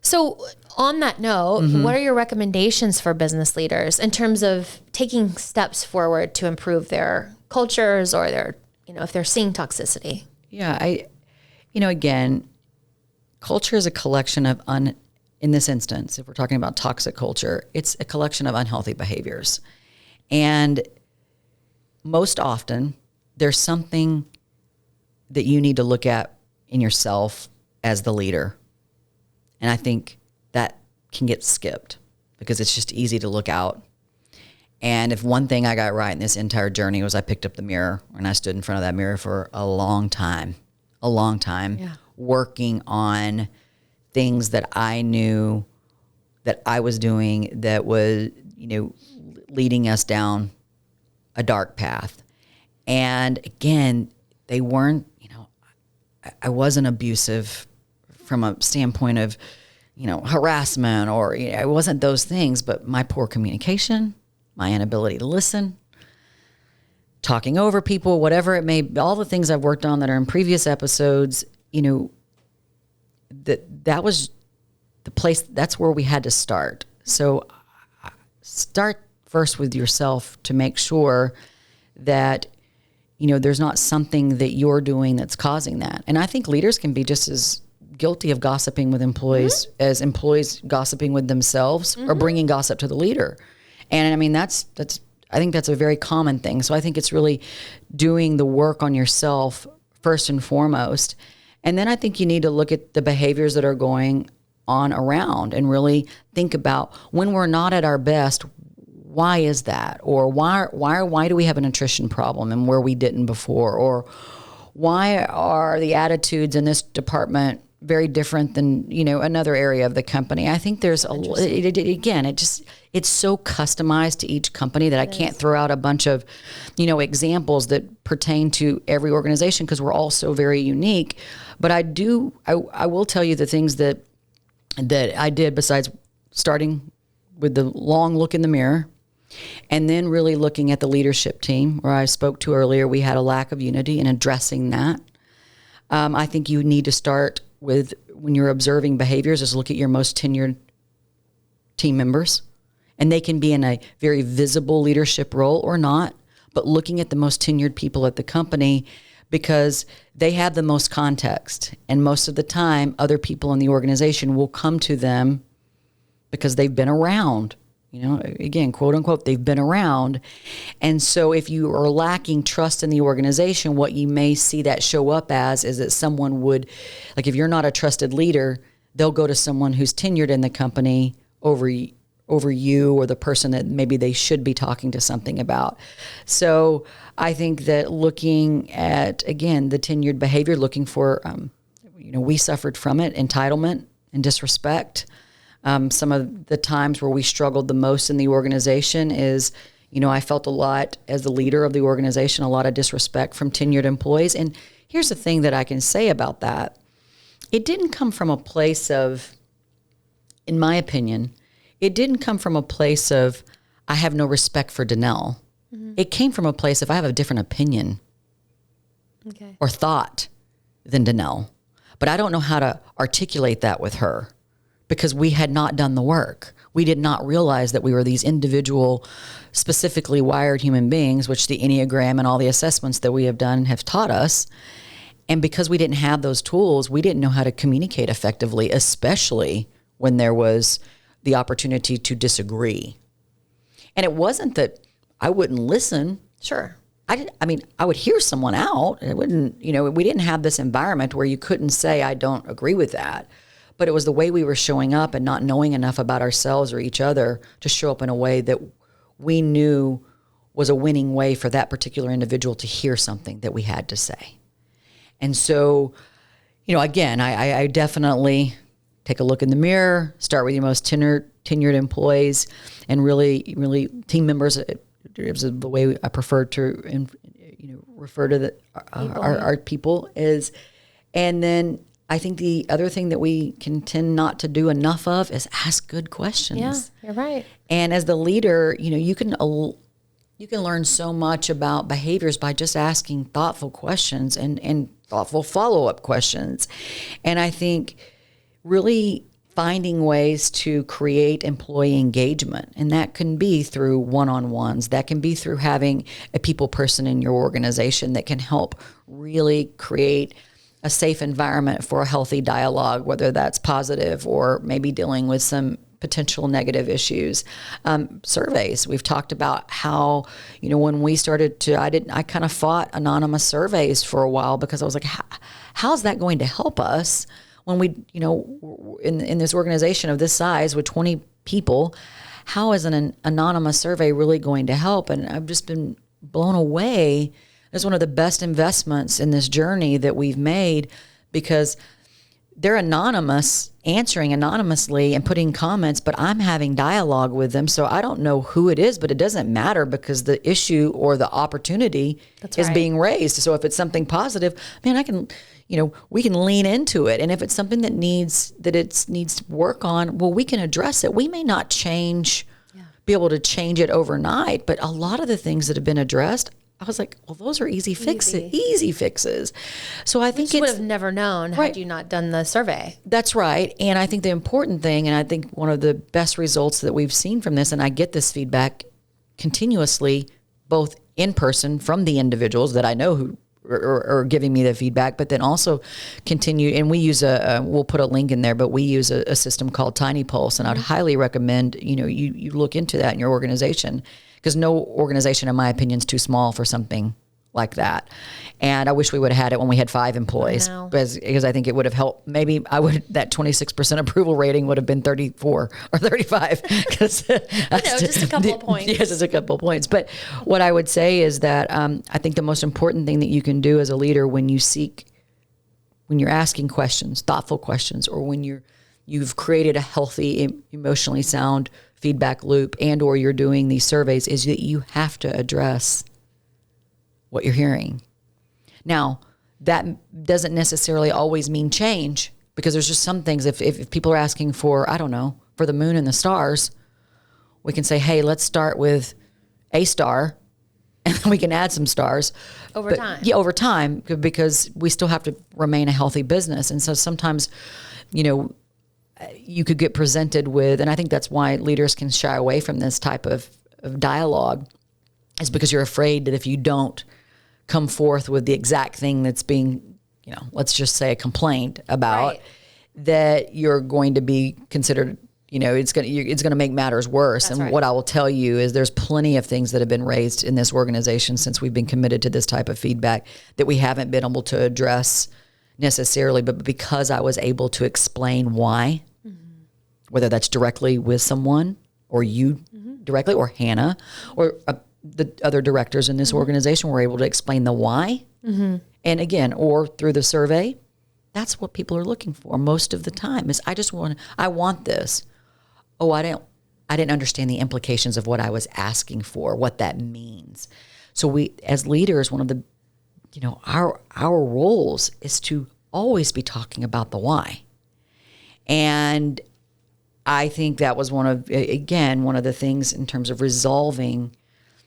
So on that note, what are your recommendations for business leaders in terms of taking steps forward to improve their cultures or their, if they're seeing toxicity? Yeah. Again, culture is a collection of in this instance, if we're talking about toxic culture, it's a collection of unhealthy behaviors. And most often, there's something that you need to look at in yourself as the leader. And I think that can get skipped because it's just easy to look out. And if one thing I got right in this entire journey was I picked up the mirror and I stood in front of that mirror for a long time, working on things that I knew that I was doing that was, leading us down a dark path. And again, they weren't, I wasn't abusive from a standpoint of, harassment or, it wasn't those things, but my poor communication, my inability to listen, talking over people, whatever it may be, all the things I've worked on that are in previous episodes, that was the place, that's where we had to start. So start first with yourself to make sure that, there's not something that you're doing that's causing that. And I think leaders can be just as guilty of gossiping with employees as employees gossiping with themselves or bringing gossip to the leader. And I mean, I think that's a very common thing. So I think it's really doing the work on yourself first and foremost. And then I think you need to look at the behaviors that are going on around and really think about when we're not at our best, why is that? Or why do we have an attrition problem and where we didn't before? Or why are the attitudes in this department very different than, another area of the company? I think there's it's so customized to each company that I can't throw out a bunch of, examples that pertain to every organization because we're all so very unique. But I will tell you the things that I did besides starting with the long look in the mirror and then really looking at the leadership team where I spoke to earlier. We had a lack of unity and addressing that. I think you need to start with, when you're observing behaviors, is look at your most tenured team members. And they can be in a very visible leadership role or not, but looking at the most tenured people at the company because they have the most context. And most of the time, other people in the organization will come to them because they've been around. Again, quote unquote, they've been around. And so if you are lacking trust in the organization, what you may see that show up as is that someone would, like if you're not a trusted leader, they'll go to someone who's tenured in the company over you or the person that maybe they should be talking to something about. So I think that looking at, again, the tenured behavior, looking for, we suffered from it, entitlement and disrespect. Some of the times where we struggled the most in the organization is, I felt a lot as the leader of the organization, a lot of disrespect from tenured employees. And here's the thing that I can say about that. It didn't come from a place of, in my opinion, it didn't come from a place of, I have no respect for Danelle. Mm-hmm. It came from a place of, I have a different opinion or thought than Danelle. But I don't know how to articulate that with her because we had not done the work. We did not realize that we were these individual, specifically wired human beings, which the Enneagram and all the assessments that we have done have taught us. And because we didn't have those tools, we didn't know how to communicate effectively, especially when there was the opportunity to disagree. And it wasn't that I wouldn't listen. Sure. I would hear someone out. It wouldn't, we didn't have this environment where you couldn't say, I don't agree with that. But it was the way we were showing up and not knowing enough about ourselves or each other to show up in a way that we knew was a winning way for that particular individual to hear something that we had to say. And so, again, I definitely take a look in the mirror, start with your most tenured employees, and really team members. It was the way I prefer to, refer to our people is, and then I think the other thing that we can tend not to do enough of is ask good questions. Yeah, you're right. And as the leader, you can learn so much about behaviors by just asking thoughtful questions and thoughtful follow-up questions. And I think really finding ways to create employee engagement. And that can be through one-on-ones. That can be through having a people person in your organization that can help really create a safe environment for a healthy dialogue, whether that's positive or maybe dealing with some potential negative issues. Surveys. We've talked about how, when we started to, I kind of fought anonymous surveys for a while because I was like, how's that going to help us when we, in this organization of this size with 20 people, how is an anonymous survey really going to help? And I've just been blown away. It's one of the best investments in this journey that we've made because they're anonymous, answering anonymously and putting comments, but I'm having dialogue with them. So I don't know who it is, but it doesn't matter because the issue or the opportunity is being raised. So if it's something positive, man, I can, we can lean into it. And if it's something that needs work on, well, we can address it. We may not be able to change it overnight, but a lot of the things that have been addressed, I was like, well, those are easy fixes. So I think you would have never known had you not done the survey. That's right. And I think the important thing, and I think one of the best results that we've seen from this, and I get this feedback continuously, both in person from the individuals that I know who are giving me the feedback, but then also continue. And we use we'll put a link in there, but we use a system called Tiny Pulse. And I'd highly recommend, you look into that in your organization. Because no organization, in my opinion, is too small for something like that. And I wish we would have had it when we had 5 employees, because I think it would have helped. Maybe that 26% approval rating would have been 34 or 35. Just a couple of points. Yes, just a couple of points. But what I would say is that I think the most important thing that you can do as a leader when you're asking questions, thoughtful questions, or when you've created a healthy, emotionally sound feedback loop and or you're doing these surveys is that you have to address what you're hearing. Now, that doesn't necessarily always mean change because there's just some things, if people are asking for, I don't know, for the moon and the stars, we can say, hey, let's start with a star and then we can add some stars. Over time. Yeah, over time, because we still have to remain a healthy business. And so sometimes, you could get presented with, and I think that's why leaders can shy away from this type of dialogue, is because you're afraid that if you don't come forth with the exact thing that's being, let's just say a complaint about, that you're going to be considered, it's going to make matters worse. That's what I will tell you is there's plenty of things that have been raised in this organization since we've been committed to this type of feedback that we haven't been able to address necessarily, but because I was able to explain why. Whether that's directly with someone or you directly or Hannah or the other directors in this organization were able to explain the why. And again, or through the survey, that's what people are looking for most of the time is I want this. Oh, I didn't understand the implications of what I was asking for, what that means. So we, as leaders, one of the, our roles is to always be talking about the why. And I think that was one of the things in terms of resolving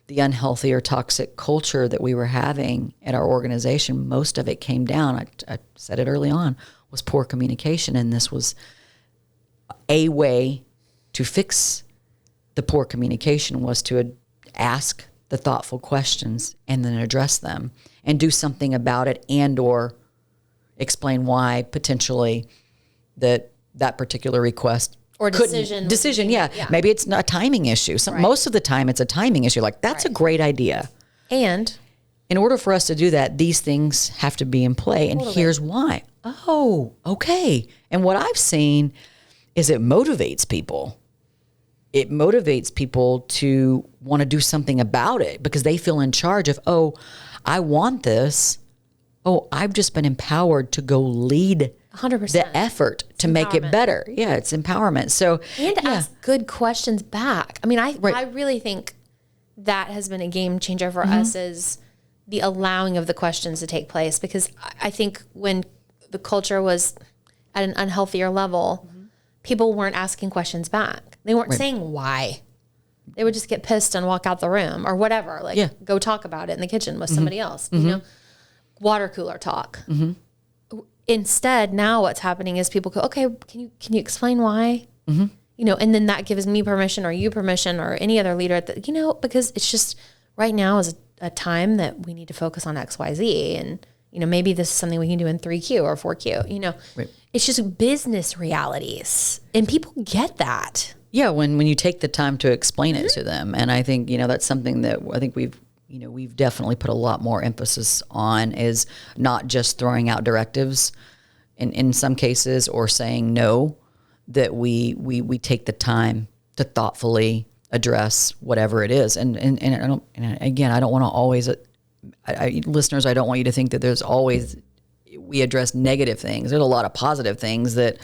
the unhealthy or toxic culture that we were having at our organization. Most of it came down, I said it early on, was poor communication. And this was a way to fix the poor communication was to ask the thoughtful questions and then address them and do something about it, and or explain why potentially that particular request or decision. Yeah. Maybe it's not a timing issue. Most of the time it's a timing issue. Like, that's a great idea. And in order for us to do that, these things have to be in play. And here's why. Oh, okay. And what I've seen is it motivates people. It motivates people to want to do something about it because they feel in charge of, oh, I want this. Oh, I've just been empowered to go lead 100%. the effort to make it better. Yeah, it's empowerment. So and ask good questions back. I mean, I really think that has been a game changer for us, is the allowing of the questions to take place, because I think when the culture was at an unhealthier level, people weren't asking questions back. They weren't saying why. They would just get pissed and walk out the room or whatever. Like, go talk about it in the kitchen with somebody else. You know, water cooler talk. Instead, now what's happening is people go, okay, can you explain why? You know, and then that gives me permission or you permission or any other leader because it's just right now is a time that we need to focus on X, Y, Z. And, you know, maybe this is something we can do in 3Q or 4Q, you know, it's just business realities, and people get that. Yeah. When you take the time to explain it to them. And I think, you know, that's something that I think we've definitely put a lot more emphasis on, is not just throwing out directives in some cases or saying no, that we take the time to thoughtfully address whatever it is. And I don't want to always, listeners, I don't want you to think that there's always, we address negative things. There's a lot of positive things that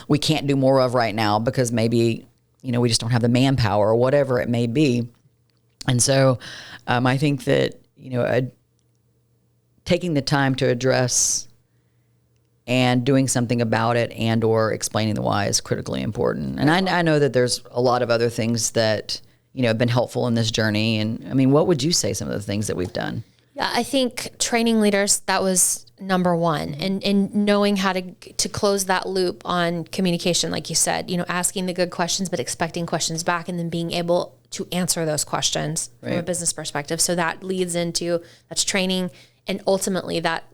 we can't do more of right now because maybe, you know, we just don't have the manpower or whatever it may be. And so I think that, you know, taking the time to address and doing something about it and or explaining the why is critically important. And I know that there's a lot of other things that, you know, have been helpful in this journey. And I mean, what would you say some of the things that we've done? Yeah, I think training leaders, that was number one, and knowing how to close that loop on communication, like you said, you know, asking the good questions, but expecting questions back, and then being able to answer those questions from a business perspective. So that leads into, that's training, and ultimately that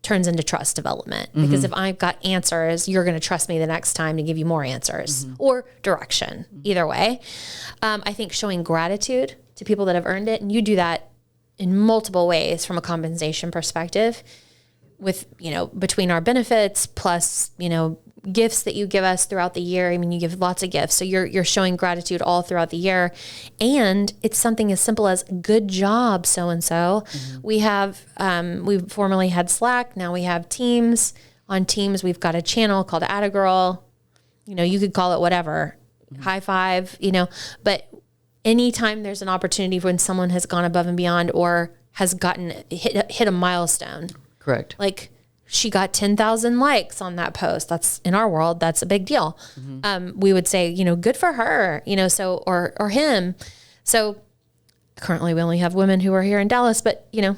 turns into trust development, because if I've got answers, you're going to trust me the next time to give you more answers or direction, either way. I think showing gratitude to people that have earned it, and you do that in multiple ways from a compensation perspective, with, you know, between our benefits plus, you know, gifts that you give us throughout the year. I mean, you give lots of gifts. So you're showing gratitude all throughout the year. And it's something as simple as good job, so-and-so. We have, we've formerly had Slack. Now we have Teams. On Teams, we've got a channel called Add a Girl. You know, you could call it whatever, high five, you know, but anytime there's an opportunity when someone has gone above and beyond or has gotten hit a milestone. Correct. Like, she got 10,000 likes on that post. That's, in our world, that's a big deal. We would say, you know, good for her, you know, so, or him. So currently we only have women who are here in Dallas, but, you know,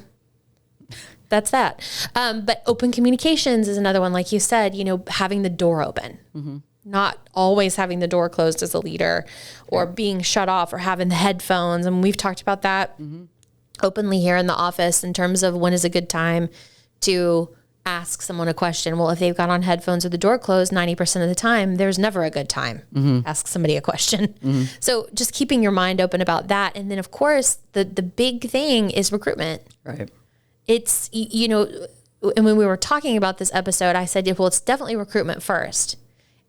that's that. But open communications is another one. Like you said, you know, having the door open, not always having the door closed as a leader, or being shut off, or having the headphones. And we've talked about that openly here in the office in terms of when is a good time to ask someone a question. Well, if they've got on headphones or the door closed 90% of the time, there's never a good time to ask somebody a question. So just keeping your mind open about that. And then of course, the big thing is recruitment. Right. It's, you know, and when we were talking about this episode, I said, well, it's definitely recruitment first.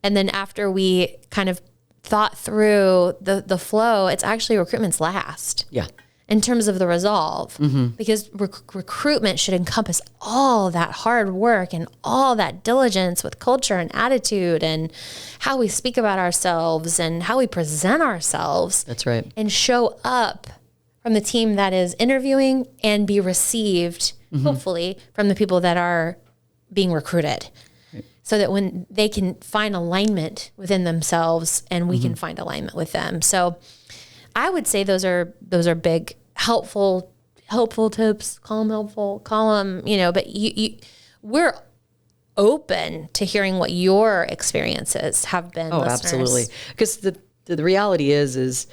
And then after we kind of thought through the flow, it's actually recruitment's last. Yeah. In terms of the resolve, because recruitment should encompass all that hard work and all that diligence with culture and attitude and how we speak about ourselves and how we present ourselves. That's right. And show up from the team that is interviewing and be received, hopefully, from the people that are being recruited. Right. So that when they can find alignment within themselves and we can find alignment with them. So I would say those are big, helpful tips. Call them helpful, call them, you know, but we're open to hearing what your experiences have been. Oh, listeners. absolutely. Because the reality is,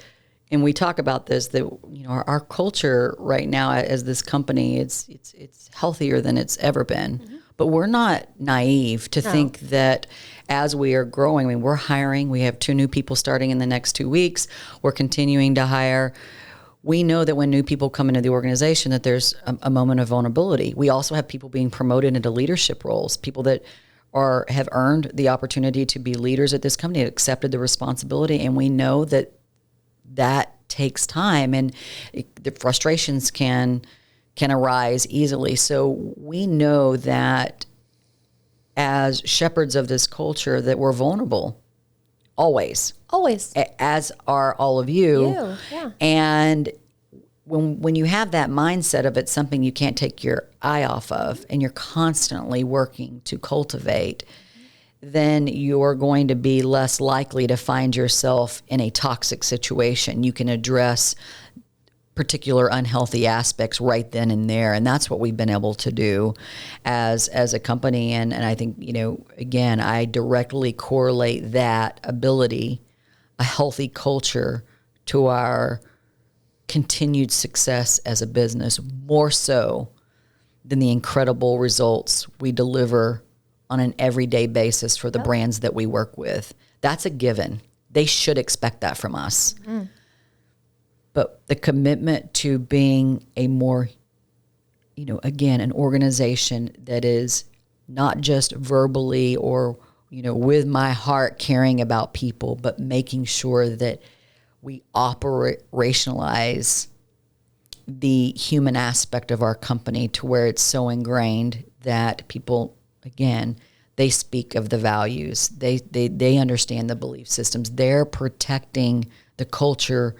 and we talk about this, that our culture right now as this company, it's healthier than it's ever been. But we're not naive to think that as we are growing, I mean, we're hiring. We have 2 new people starting in the next 2 weeks. We're continuing to hire. We know that when new people come into the organization, that there's a moment of vulnerability. We also have people being promoted into leadership roles, people that have earned the opportunity to be leaders at this company, accepted the responsibility, and we know that takes time, and the frustrations can arise easily. So we know that as shepherds of this culture, that we're vulnerable, always, as are all of you. Yeah. And when you have that mindset of it's something you can't take your eye off of, and you're constantly working to cultivate, then you're going to be less likely to find yourself in a toxic situation. You can address particular unhealthy aspects right then and there. And that's what we've been able to do as a company. And I think, again, I directly correlate that ability, a healthy culture, to our continued success as a business, more so than the incredible results we deliver on an everyday basis for the brands that we work with. That's a given. They should expect that from us. Mm-hmm. But the commitment to being a more, again, an organization that is not just verbally or, with my heart caring about people, but making sure that we operationalize the human aspect of our company to where it's so ingrained that people, again, they speak of the values. They understand the belief systems. They're protecting the culture.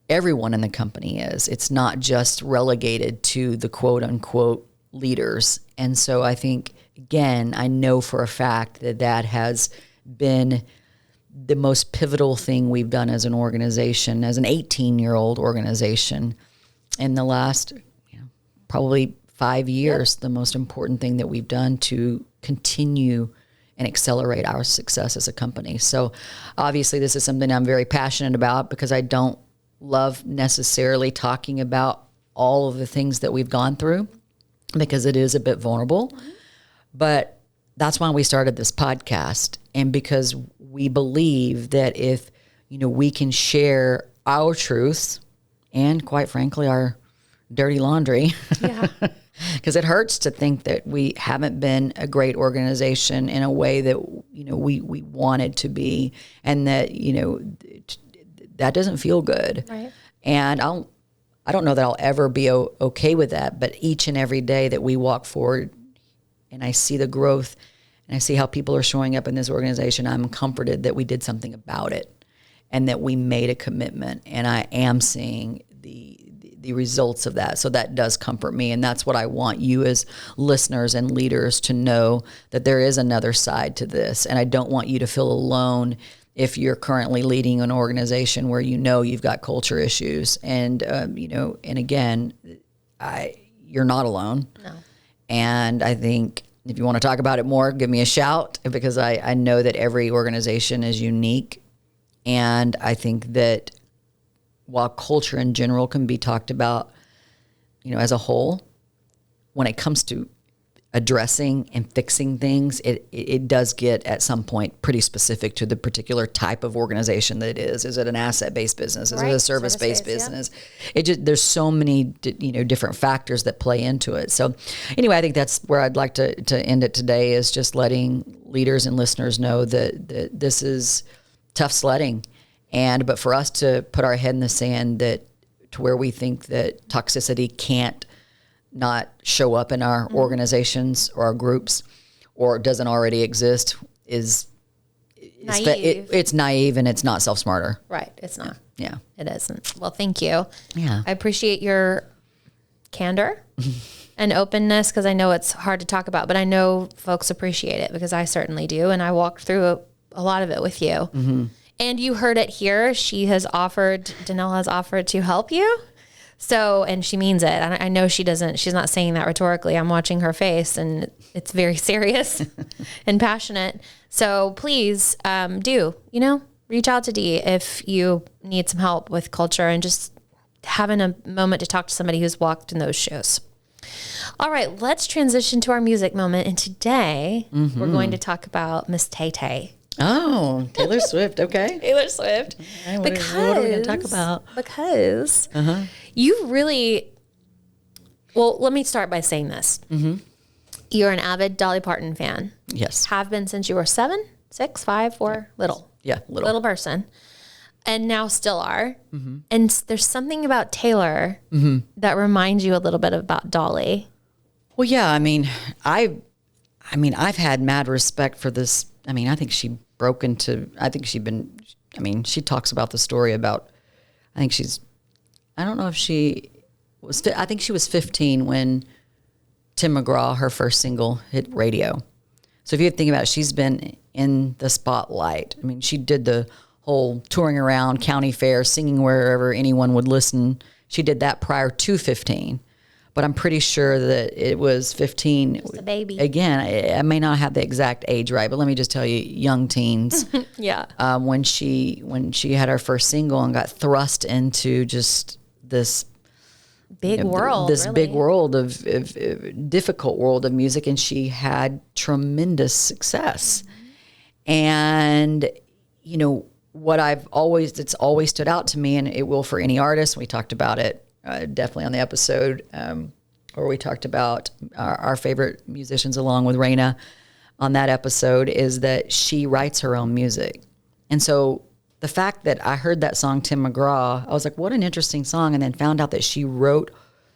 Everyone in the company is. It's not just relegated to the quote unquote leaders. And so I think, again, I know for a fact that has been the most pivotal thing we've done as an organization, as an 18-year-old organization in the last probably 5 years. The most important thing that we've done to continue and accelerate our success as a company. So obviously this is something I'm very passionate about, because I don't love necessarily talking about all of the things that we've gone through, because it is a bit vulnerable. Mm-hmm. But that's why we started this podcast, and because we believe that if we can share our truths and, quite frankly, our dirty laundry, because it hurts to think that we haven't been a great organization in a way that we wanted to be, and that that doesn't feel good. Right. And I don't know that I'll ever be okay with that, but each and every day that we walk forward and I see the growth and I see how people are showing up in this organization, I'm comforted that we did something about it and that we made a commitment, and I am seeing the results of that. So that does comfort me, and that's what I want you as listeners and leaders to know, that there is another side to this, and I don't want you to feel alone if you're currently leading an organization where you've got culture issues, and and again, you're not alone. No. And I think if you want to talk about it more, give me a shout, because I know that every organization is unique, and I think that while culture in general can be talked about, as a whole, when it comes to addressing and fixing things, it does get at some point pretty specific to the particular type of organization that it is. Is it an asset-based business? Is it a service-based business? Yeah. There's so many different factors that play into it. So anyway, I think that's where I'd like to end it today, is just letting leaders and listeners know that this is tough sledding, but for us to put our head in the sand to where we think that toxicity can't not show up in our organizations or our groups, or doesn't already exist, is naive. It's naive, and it's not self-smarter. Right. It's not. Yeah. It isn't. Well, thank you. Yeah. I appreciate your candor and openness, because I know it's hard to talk about, but I know folks appreciate it, because I certainly do. And I walked through a lot of it with you. Mm-hmm. And you heard it here. Danelle has offered to help you. So, and she means it. I know she's not saying that rhetorically. I'm watching her face and it's very serious and passionate. So please do, reach out to Dee if you need some help with culture and just having a moment to talk to somebody who's walked in those shoes. All right, let's transition to our music moment. And today we're going to talk about Miss Tay Tay. Oh, Taylor Swift. Okay. Taylor Swift. Right, what are we going to talk about? Because you really, well, let me start by saying this. You're an avid Dolly Parton fan. Yes. Have been since you were 7, 6, 5, 4, little. Yeah, little person. And now still are. And there's something about Taylor that reminds you a little bit about Dolly. Well, yeah, I've had mad respect for this. I think she talks about the story about, I think she was 15 when Tim McGraw, her first single, hit radio. So if you think about it, she's been in the spotlight. She did the whole touring around county fair, singing wherever anyone would listen. She did that prior to 15. But I'm pretty sure that it was 15. Just a baby. Again, I may not have the exact age right, but let me just tell you, young teens. Yeah. When she had her first single and got thrust into just this big world, big world of difficult world of music, and she had tremendous success. And it's always stood out to me, and it will for any artist. We talked about it. Definitely on the episode, or we talked about our favorite musicians along with Raina on that episode, is that she writes her own music. And so the fact that I heard that song, Tim McGraw, I was like, what an interesting song. And then found out that she wrote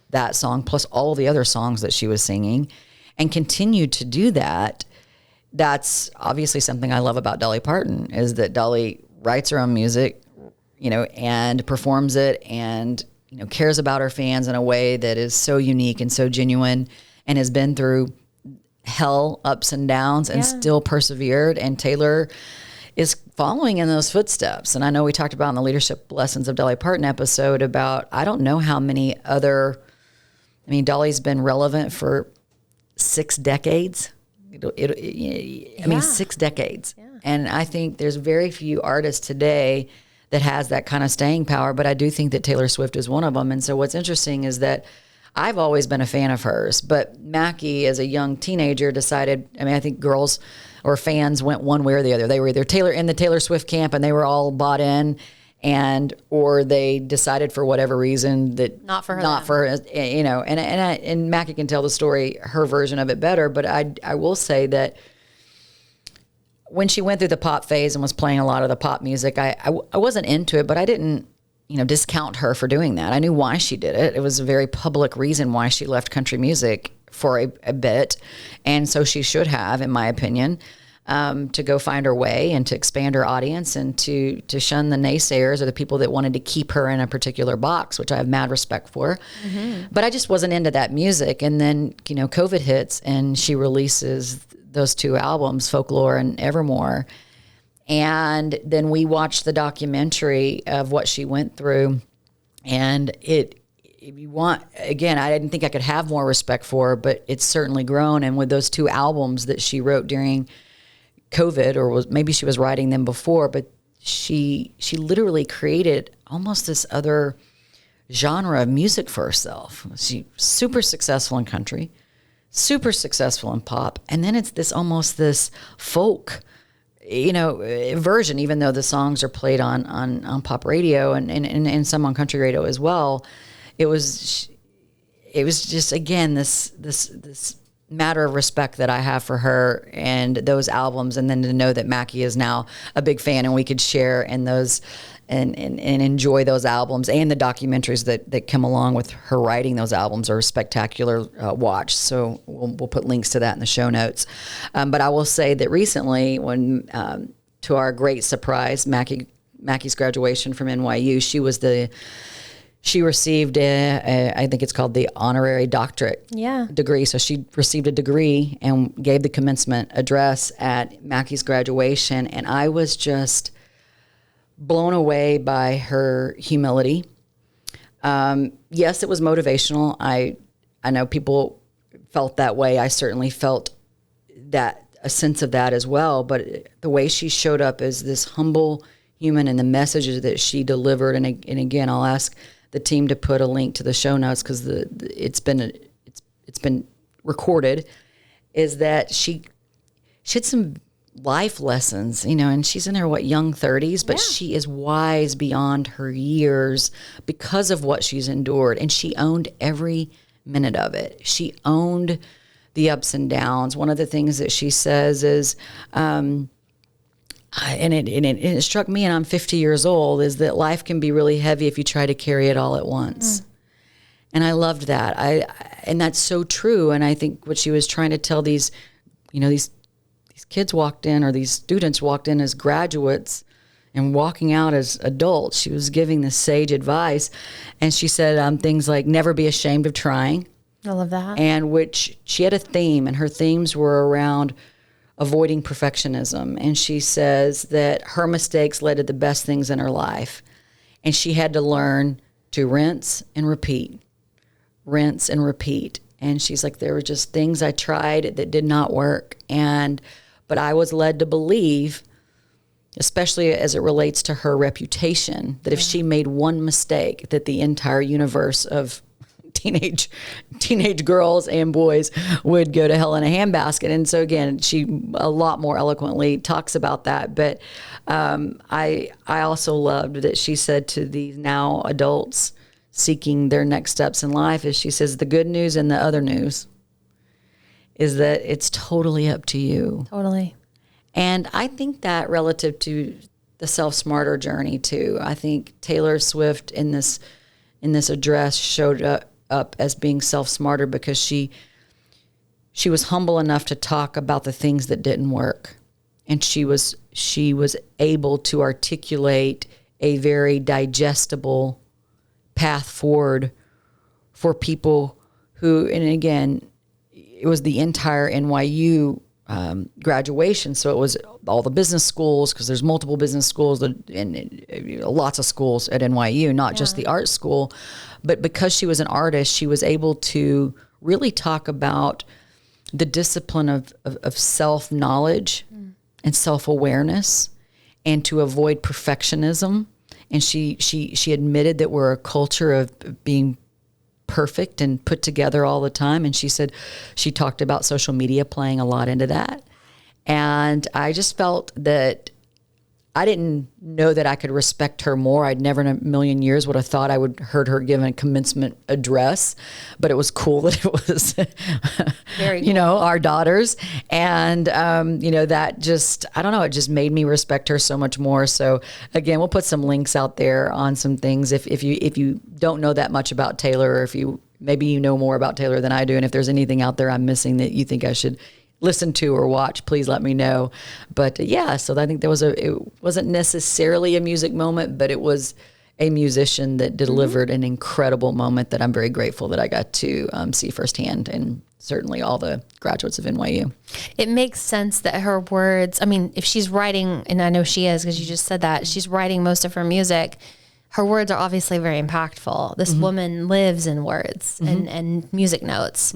that song plus all the other songs that she was singing and continued to do that. That's obviously something I love about Dolly Parton, is that Dolly writes her own music, and performs it, and cares about her fans in a way that is so unique and so genuine, and has been through hell, ups and downs, and still persevered. And Taylor is following in those footsteps. And I know we talked about in the Leadership Lessons of Dolly Parton episode about, I don't know how many other, Dolly's been relevant for 6 decades. 6 decades. Yeah. And I think there's very few artists today that has that kind of staying power, but I do think that Taylor Swift is one of them. And so what's interesting is that I've always been a fan of hers, but Mackie, as a young teenager, decided, I think girls or fans went one way or the other. They were either in the Taylor Swift camp and they were all bought in, or they decided for whatever reason that not for her, and Mackie can tell the story, her version of it better. But I will say that when she went through the pop phase and was playing a lot of the pop music, I wasn't into it, but I didn't, discount her for doing that. I knew why she did it. It was a very public reason why she left country music for a bit. And so she should have, in my opinion, to go find her way and to expand her audience and to shun the naysayers or the people that wanted to keep her in a particular box, which I have mad respect for. But I just wasn't into that music. And then, COVID hits and she releases those 2 albums, Folklore and Evermore. And then we watched the documentary of what she went through. And if you want, again, I didn't think I could have more respect for her, but it's certainly grown. And with those 2 albums that she wrote during COVID, or maybe she was writing them before, but she literally created almost this other genre of music for herself. She's super successful in country, super successful in pop, and then it's this folk, version, even though the songs are played on pop radio and some on country radio as well. It was just, again, this matter of respect that I have for her and those albums, and then to know that Mackie is now a big fan and we could share in those and enjoy those albums, and the documentaries that come along with her writing those albums are a spectacular watch. So we'll put links to that in the show notes. But I will say that recently, when to our great surprise, Mackie's graduation from NYU, she received I think it's called the honorary doctorate degree. So she received a degree and gave the commencement address at Mackie's graduation. And I was just blown away by her humility, Yes, it was motivational. I know people felt that way. I certainly felt a sense of that as well. But the way she showed up as this humble human and the messages that she delivered, and again, I'll ask the team to put a link to the show notes because it's been recorded, is that she had some life lessons, and she's in her young 30s, but she is wise beyond her years because of what she's endured, and she owned every minute of it. She owned the ups and downs. One of the things that she says is, and it struck me, and I'm 50 years old, is that life can be really heavy if you try to carry it all at once. And I loved that. And that's so true. And I think what she was trying to tell these kids walked in, or these students walked in as graduates and walking out as adults, she was giving this sage advice. And she said things like, never be ashamed of trying. I love that. And which she had a theme, and her themes were around avoiding perfectionism. And she says that her mistakes led to the best things in her life. And she had to learn to rinse and repeat. And she's like, there were just things I tried that did not work. But I was led to believe, especially as it relates to her reputation, that if she made one mistake, that the entire universe of teenage girls and boys would go to hell in a handbasket. And so again, she a lot more eloquently talks about that. But I also loved that she said to these now adults seeking their next steps in life, is she says, the good news and the other news is that it's totally up to you. Totally. And I think that relative to the Self-Smarter journey too, I think Taylor Swift in this address showed up as being self-smarter because she was humble enough to talk about the things that didn't work. And she was able to articulate a very digestible path forward for people who, and again, it was the entire NYU graduation. So it was all the business schools, because there's multiple business schools and lots of schools at NYU, not just the art school. But because she was an artist, she was able to really talk about the discipline of self-knowledge and self-awareness, and to avoid perfectionism. And she admitted that we're a culture of being perfect and put together all the time. And she said she talked about social media playing a lot into that. And I just felt that I didn't know that I could respect her more. I'd never in a million years would have thought I would heard her give a commencement address, but it was cool that it was, very cool. Our daughters. And, that just, I don't know, it just made me respect her so much more. So again, we'll put some links out there on some things. If you don't know that much about Taylor, or if maybe you know more about Taylor than I do. And if there's anything out there I'm missing that you think I should listen to or watch, please let me know. But so I think it wasn't necessarily a music moment, but it was a musician that delivered an incredible moment that I'm very grateful that I got to see firsthand, and certainly all the graduates of NYU. It makes sense that her words, I mean, if she's writing, and I know she is because you just said that, she's writing most of her music, her words are obviously very impactful. This woman lives in words and music notes.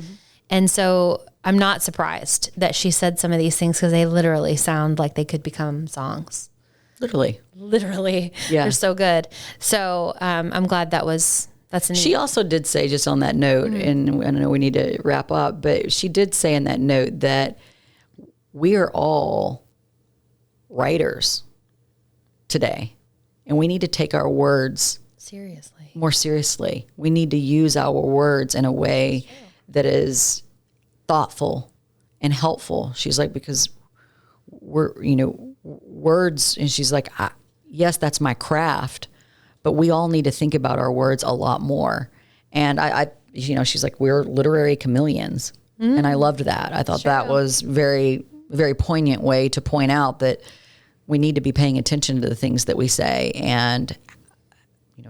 And so I'm not surprised that she said some of these things, because they literally sound like they could become songs. Literally. Yeah. They're so good. So I'm glad that's neat. She also did say, just on that note, and I know we need to wrap up, but she did say in that note that we are all writers today, and we need to take our words more seriously. We need to use our words in a way that is thoughtful and helpful. She's like, because words, and she's like, yes, that's my craft, but we all need to think about our words a lot more. And she's like, we're literary chameleons. And I loved that. I thought that was very, very poignant way to point out that we need to be paying attention to the things that we say, and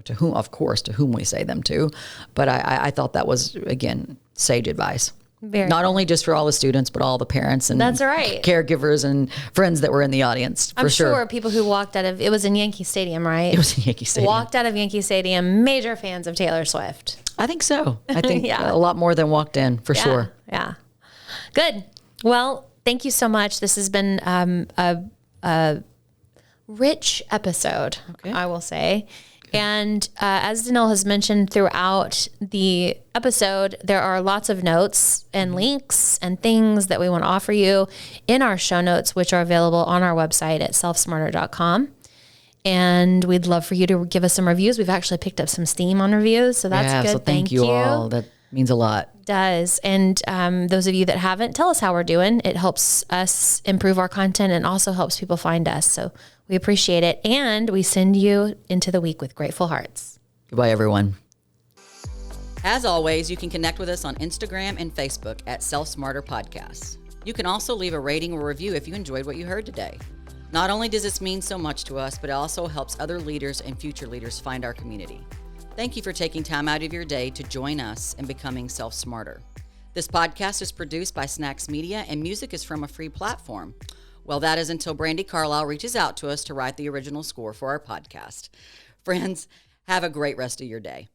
to whom we say them to. But I thought that was, again, sage advice. Not only just for all the students, but all the parents and That's right. caregivers and friends that were in the audience. I'm sure people who walked out of, it was in Yankee Stadium, right? It was in Yankee Stadium. Walked out of Yankee Stadium, major fans of Taylor Swift. I think so. I think a lot more than walked in, for sure. Yeah. Good. Well, thank you so much. This has been a rich episode, I will say. And as Danil has mentioned throughout the episode, there are lots of notes and links and things that we want to offer you in our show notes, which are available on our website at selfsmarter.com. And we'd love for you to give us some reviews. We've actually picked up some steam on reviews, so that's good. So thank you all. That means a lot. It does. And those of you that haven't, tell us how we're doing. It helps us improve our content and also helps people find us. So we appreciate it. And we send you into the week with grateful hearts. Goodbye, everyone. As always, you can connect with us on Instagram and Facebook at Self Smarter Podcasts. You can also leave a rating or review if you enjoyed what you heard today. Not only does this mean so much to us, but it also helps other leaders and future leaders find our community. Thank you for taking time out of your day to join us in becoming self-smarter. This podcast is produced by Snacks Media and music is from a free platform. Well, that is until Brandy Carlisle reaches out to us to write the original score for our podcast. Friends, have a great rest of your day.